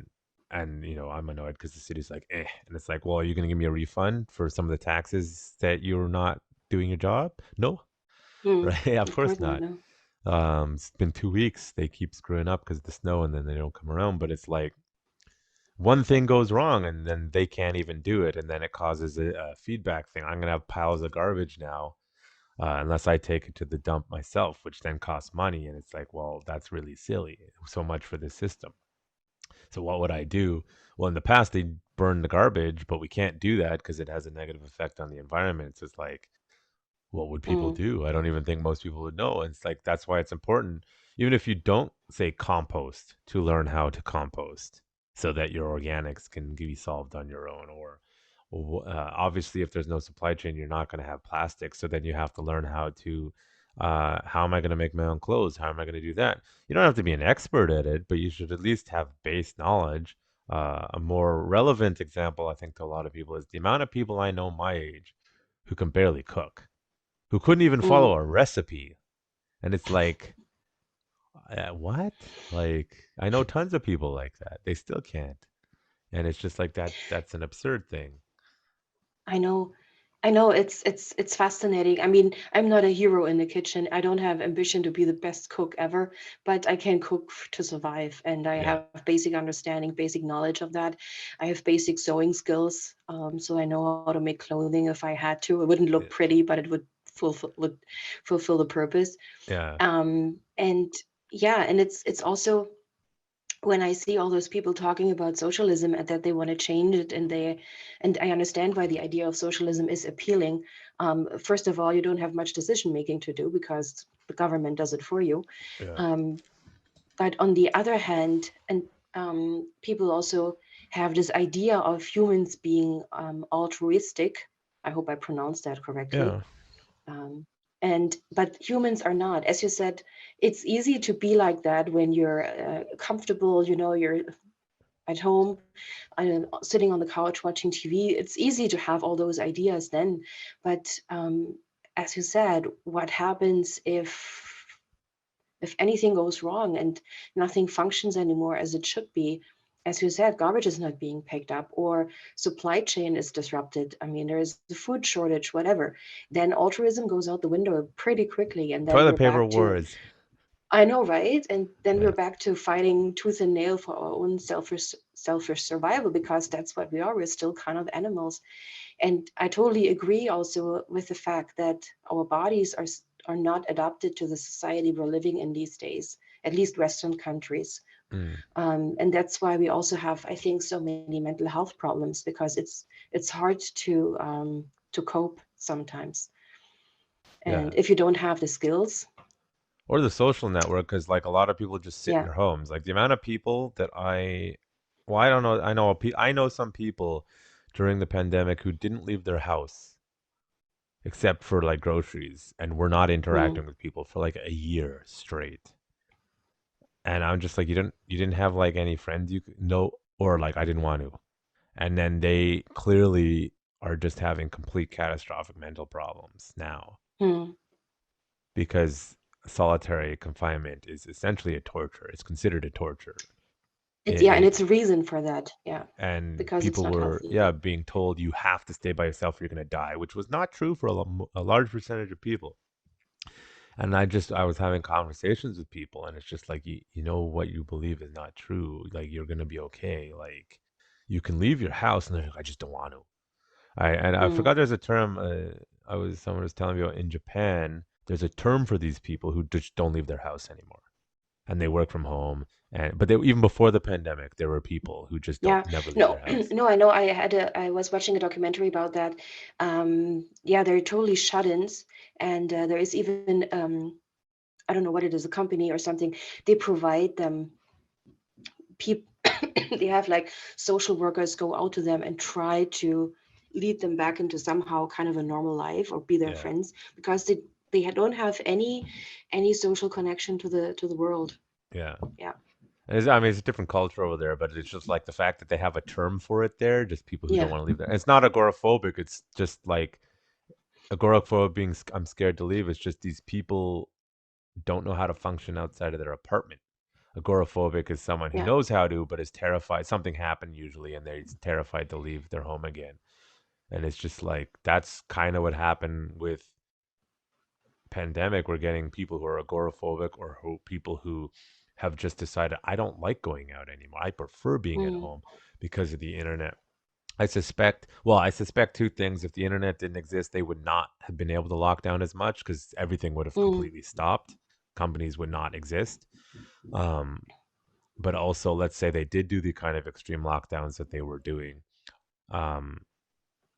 And, I'm annoyed because the city's like, eh. And it's like, well, are you going to give me a refund for some of the taxes that you're not doing your job? No. Mm. Right. Yeah, of Of course course not. not. No. It's been 2 weeks. They keep screwing up because of the snow, and then they don't come around. But it's like, one thing goes wrong and then they can't even do it. And then it causes a feedback thing. I'm going to have piles of garbage now, unless I take it to the dump myself, which then costs money. And it's like, well, that's really silly. So much for this system. So what would I do? Well, in the past, they burn the garbage, but we can't do that because it has a negative effect on the environment. It's just like, what would people Mm, do? I don't even think most people would know. And it's like, that's why it's important, even if you don't say compost, to learn how to compost so that your organics can be solved on your own. Or obviously, if there's no supply chain, you're not going to have plastic. So then you have to learn how am I going to make my own clothes? How am I going to do that? You don't have to be an expert at it, but you should at least have base knowledge. A more relevant example, I think, to a lot of people is the amount of people I know my age who can barely cook, who couldn't even follow mm. a recipe. And it's like, what? Like, I know tons of people like that. They still can't. And it's just like that's an absurd thing. I know. I know it's fascinating. I mean, I'm not a hero in the kitchen. I don't have ambition to be the best cook ever, but I can cook to survive, and I Yeah. have basic understanding, basic knowledge of that. I have basic sewing skills, so I know how to make clothing if I had to. It wouldn't look pretty, but it would fulfill the purpose. Yeah. And yeah, and it's also when I see all those people talking about socialism and that they want to change it, and I understand why the idea of socialism is appealing. First of all, you don't have much decision making to do because the government does it for you. Yeah. Um, but on the other hand, and people also have this idea of humans being altruistic. I hope I pronounced that correctly. Yeah. Um, and but humans are not, as you said. It's easy to be like that when you're comfortable. You're at home and sitting on the couch watching TV. It's easy to have all those ideas then, but as you said, what happens if anything goes wrong and nothing functions anymore as it should be? As you said, garbage is not being picked up, or supply chain is disrupted. I mean, there is a food shortage, whatever. Then altruism goes out the window pretty quickly, and then Toilet we're paper back to, wars. I know, right? And then Yeah. we're back to fighting tooth and nail for our own selfish survival, because that's what we are. We're still kind of animals. And I totally agree also with the fact that our bodies are not adapted to the society we're living in these days, at least Western countries. Mm. And that's why we also have, I think, so many mental health problems, because it's hard to cope sometimes. Yeah. And if you don't have the skills, Or the social network, because like a lot of people just sit in yeah. their homes. Like the amount of people that well, I don't know. I know some people during the pandemic who didn't leave their house except for like groceries and were not Mm, interacting with people for like a year straight. And I'm just like, you didn't have like any friends you could know, or like I didn't want to. And then they clearly are just having complete catastrophic mental problems now mm. because solitary confinement is essentially a torture. It's considered a torture. It's, yeah, and It, it's a reason for that. Yeah, and because it's people not were, healthy. yeah, being told you have to stay by yourself or you're going to die, which was not true for a large percentage of people. And I was having conversations with people, and it's just like, you know, what you believe is not true. Like, you're going to be okay. Like, you can leave your house. And they're like, I just don't want to. I Mm, forgot there's a term. Someone was telling me about in Japan. There's a term for these people who just don't leave their house anymore, and they work from home. And but even before the pandemic, there were people who just don't yeah, never leave no, their house. no, I know. I was watching a documentary about that. Yeah, they're totally shut-ins, and there is even I don't know what it is, a company or something. They provide them people. They have like social workers go out to them and try to lead them back into somehow kind of a normal life or be their Yeah, friends, because they don't have any social connection to the world. yeah. Yeah. I mean, it's a different culture over there, but it's just like the fact that they have a term for it there. Just people who don't Yeah. want to leave there. And it's not agoraphobic. It's just like agoraphobic being. I'm scared to leave. It's just these people don't know how to function outside of their apartment. Agoraphobic is someone who Yeah. knows how to, but is terrified. Something happened usually, and they're terrified to leave their home again. And it's just like that's kind of what happened with pandemic. We're getting people who are agoraphobic or people who have just decided I don't like going out anymore. I prefer being at Mm, home because of the internet. I suspect two things. If the internet didn't exist, they would not have been able to lock down as much because everything would have mm, completely stopped. Companies would not exist. Um, but also, let's say they did do the kind of extreme lockdowns that they were doing. um,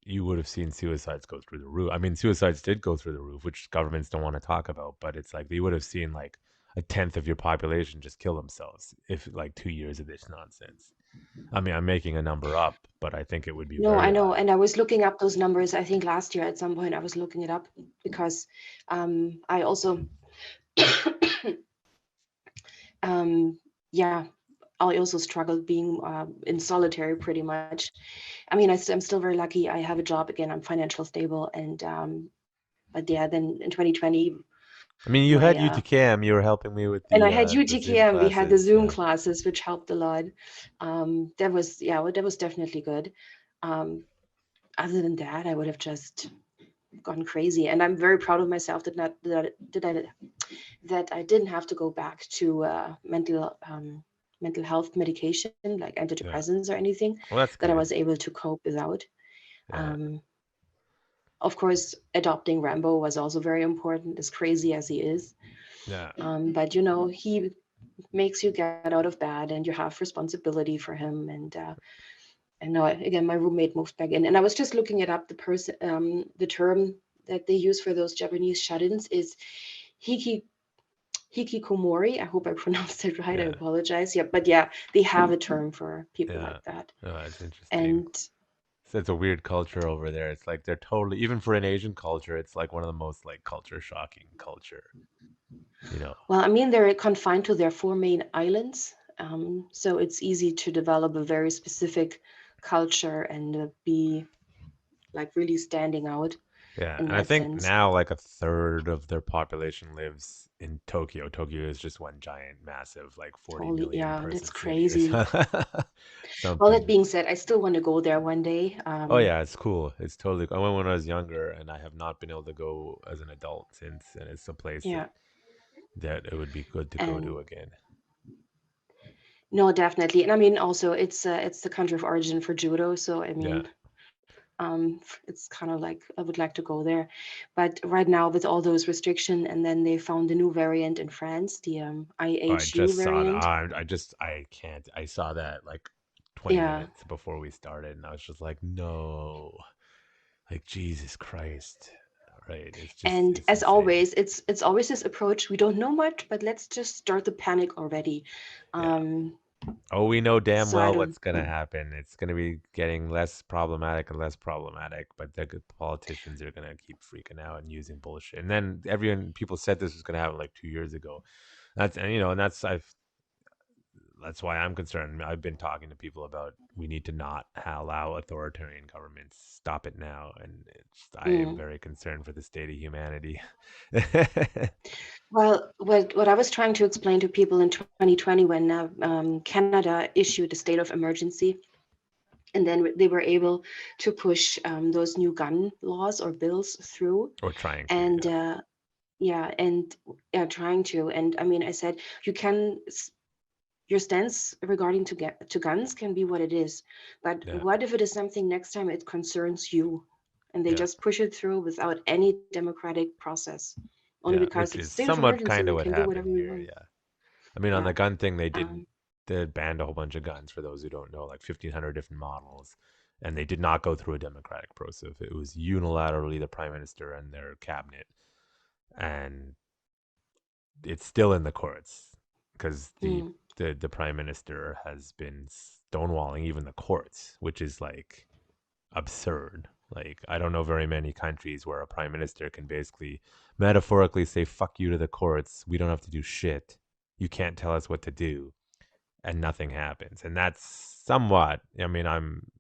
you would have seen suicides go through the roof. I mean, suicides did go through the roof, which governments don't want to talk about, but it's like you would have seen like a tenth of your population just kill themselves if like 2 years of this nonsense. I mean, I'm making a number up, but I think it would be No, I very know. high. And I was looking up those numbers. I think last year at some point I was looking it up because I also, um, yeah, I also struggled being in solitary pretty much. I mean, I'm still very lucky. I have a job again. I'm financial stable, and but yeah, then in 2020, I mean, you my had UTKM. You were helping me with and I had the Zoom UTKM. We had the classes. Zoom Yeah, classes, which helped a lot. That was well, that was definitely good. Um, Other than that, I would have just gone crazy. And I'm very proud of myself that I didn't have to go back to mental health medication like yeah. antidepressants or anything. Well, that's That I good. was able to cope without. Yeah, Um, of course, adopting Rambo was also very important, as crazy as he is. yeah, But he makes you get out of bed, and you have responsibility for him. And now again, my roommate moved back in, and I was just looking it up. The term that they use for those Japanese shut-ins is hiki hikikomori. I hope I pronounced it right. I yeah, apologize. Yeah, but yeah, they have a term for people yeah. like that. Oh, that's interesting. And So it's a weird culture over there. It's like they're totally, even for an Asian culture, it's like one of the most like culture shocking culture. You know? well, I mean, they're confined to their four main islands, so it's easy to develop a very specific culture and be like really standing out Yeah, in and I that think sense. now like a third of their population lives in Tokyo. Tokyo is just one giant, massive, like 40 Holy, million yeah, that's person city or crazy. Well, that something. being said, I still want to go there one day. Oh yeah, it's cool. It's totally. I went when I was younger, and I have not been able to go as an adult since. And it's a place Yeah, that it would be good to go to and again. no, definitely. And I mean, also, it's the country of origin for judo. So I Yeah. mean, it's kind of like I would like to go there, but right now with all those restriction, and then they found a new variant in France, the Oh, I IHU just saw that. variant. I can't. I saw that like 20 Yeah, minutes before we started, and I was just like, no, like Jesus Christ. Right. and it's as insane. always, it's always this approach. We don't know much, but let's just start the panic already. Yeah. Um, Oh, we know damn so I well don't. what's going to happen. It's going to be getting less problematic and less problematic, but the good politicians are going to keep freaking out and using bullshit. And then people said this was going to happen like 2 years ago. And that's why I'm concerned. I've been talking to people about we need to not allow authoritarian governments. Stop it now. And I am Mm. very concerned for the state of humanity. Well, what I was trying to explain to people in 2020 when Canada issued a state of emergency, and then they were able to push those new gun laws or bills through, Or trying to, and yeah. yeah, and yeah, trying to. And I mean, I said you can. Your stance regarding to guns can be what it is, but Yeah. what if it is something next time it concerns you, and they Yeah. just push it through without any democratic process, only Yeah. because Which it's a is state of somewhat emergency. kind of We what can do whatever happened we here. want. Yeah. I mean, on the Yeah. gun thing, Um, they banned a whole bunch of guns for those who don't know, like 1,500 different models, and they did not go through a democratic process. It was unilaterally the prime minister and their cabinet, and it's still in the courts because mm, the prime minister has been stonewalling even the courts, which is like absurd. Like I don't know very many countries where a prime minister can basically metaphorically say "fuck you" to the courts. We don't have to do shit. You can't tell us what to do and nothing happens. And that's somewhat, I mean, I'm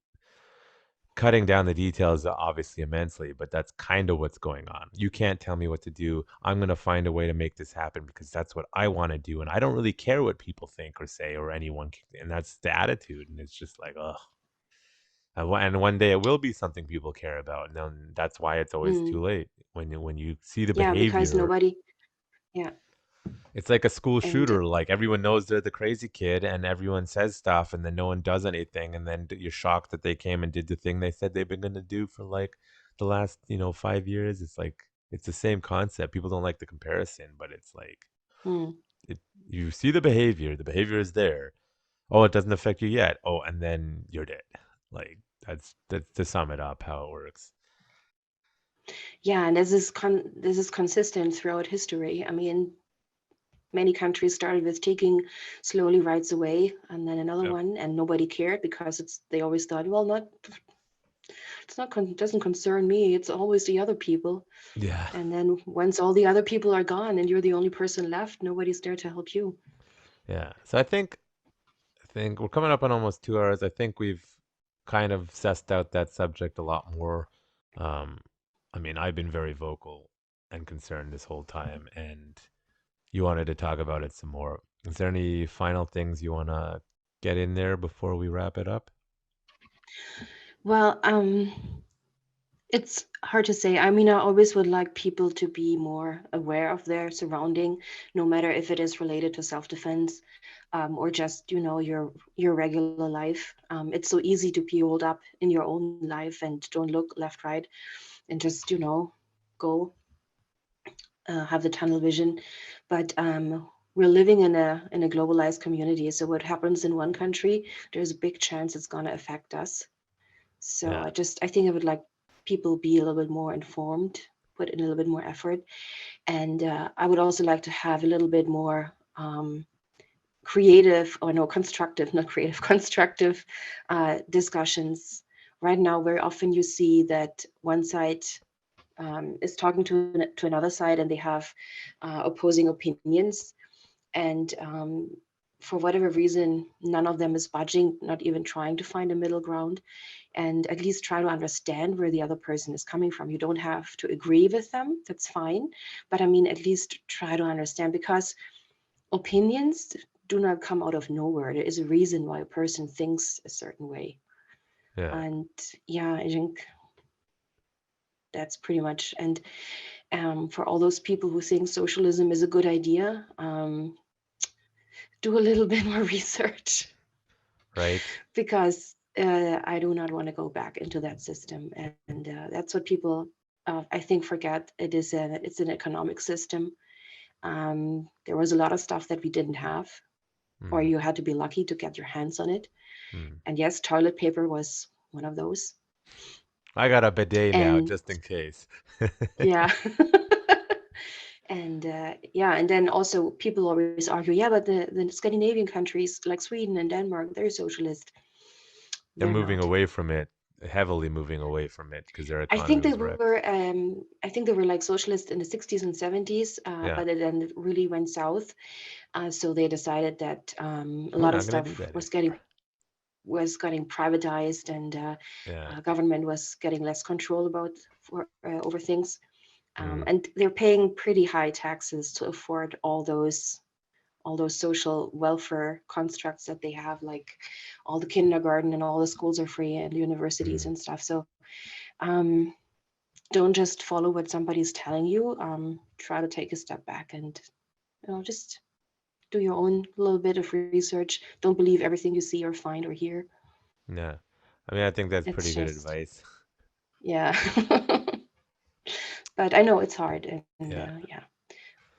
cutting down the details obviously immensely, but that's kind of what's going on. You can't tell me what to do. I'm going to find a way to make this happen because that's what I want to do. And I don't really care what people think or say or anyone. And that's the attitude. And it's just like, ugh. And one day it will be something people care about. And then that's why it's always too mm. late. When you see the Yeah, because behavior. nobody. Yeah, It's like a school and shooter. Like everyone knows they're the crazy kid, and everyone says stuff, and then no one does anything, and then you're shocked that they came and did the thing they said they've been going to do for like the last 5 years. It's like it's the same concept. People don't like the comparison, but it's like mm, it. You see the behavior. The behavior is there. Oh, it doesn't affect you yet. Oh, and then you're dead. Like That's to sum it up how it works. Yeah, and this is consistent throughout history. I mean, many countries started with taking slowly rights away, and then another Yep. one, and nobody cared because they always thought, well, doesn't concern me. It's always the other people. Yeah. And then once all the other people are gone and you're the only person left, nobody's there to help you. Yeah. So I think we're coming up on almost 2 hours. I think we've kind of sussed out that subject a lot more. I mean, I've been very vocal and concerned this whole time, and you wanted to talk about it some more. Is there any final things you want to get in there before we wrap it up? Well, it's hard to say. I mean, I always would like people to be more aware of their surrounding, no matter if it is related to self-defense, or just, your regular life. It's so easy to be rolled up in your own life and don't look left, right, and just, go have the tunnel vision. But we're living in a globalized community. So what happens in one country, there's a big chance it's going to affect us. So Yeah. I think I would like people be a little bit more informed, put in a little bit more effort. And I would also like to have a little bit more creative, or no, constructive, not creative, constructive discussions. Right now, very often you see that one side is talking to another side, and they have opposing opinions. And for whatever reason, none of them is budging, not even trying to find a middle ground, and at least try to understand where the other person is coming from. You don't have to agree with them, that's fine. But I mean, at least try to understand, because opinions do not come out of nowhere. There is a reason why a person thinks a certain way. Yeah. And yeah, I think that's pretty much. And for all those people who think socialism is a good idea, do a little bit more research. Right. Because I do not want to go back into that system. And that's what people, I think, forget. It's an economic system. There was a lot of stuff that we didn't have, or you had to be lucky to get your hands on it. And yes, toilet paper was one of those. I got a bidet now, And just in case. yeah. And and then also people always argue, yeah, but the Scandinavian countries like Sweden and Denmark, they're socialist. They're They're moving not. away from it, heavily moving away from it because their I think economy they is wrecked. were. I think they were like socialist in the 60s and 70s, Yeah. but then it really went south. So they decided that a We're lot of not going to do stuff that was anymore. getting privatized, and Yeah. government was getting less control over things. Mm. And they're paying pretty high taxes to afford all those social welfare constructs that they have, like all the kindergarten and all the schools are free and universities and stuff. So don't just follow what somebody's telling you. Try to take a step back and just do your own little bit of research. Don't believe everything you see or find or hear. Yeah. I mean, I think that's It's pretty good just, advice. yeah. But I know it's hard, and Yeah. yeah.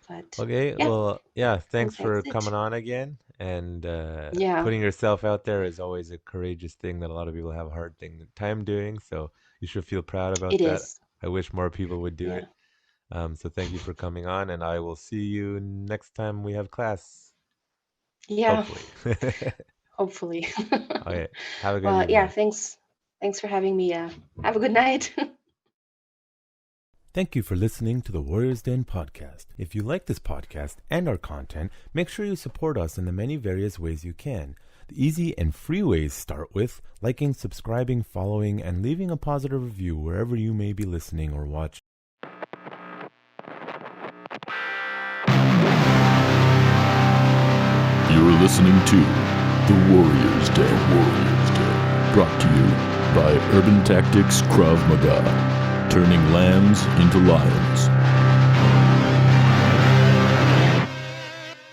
But Okay. yeah, Well, yeah. I Thanks think for that's coming it. on again. And Yeah, putting yourself out there is always a courageous thing that a lot of people have a hard time doing. So you should feel proud about it that. is. I wish more people would do Yeah. it. So thank you for coming on, and I will see you next time we have class. Yeah, Hopefully. hopefully. Okay. Have a good Well, yeah, evening. thanks for having me. Have a good night. Thank you for listening to the Warriors Den podcast. If you like this podcast and our content, make sure you support us in the many various ways you can. The easy and free ways start with liking, subscribing, following, and leaving a positive review wherever you may be listening or watching. You're listening to The Warriors Day. Brought to you by Urban Tactics Krav Maga. Turning lambs into lions.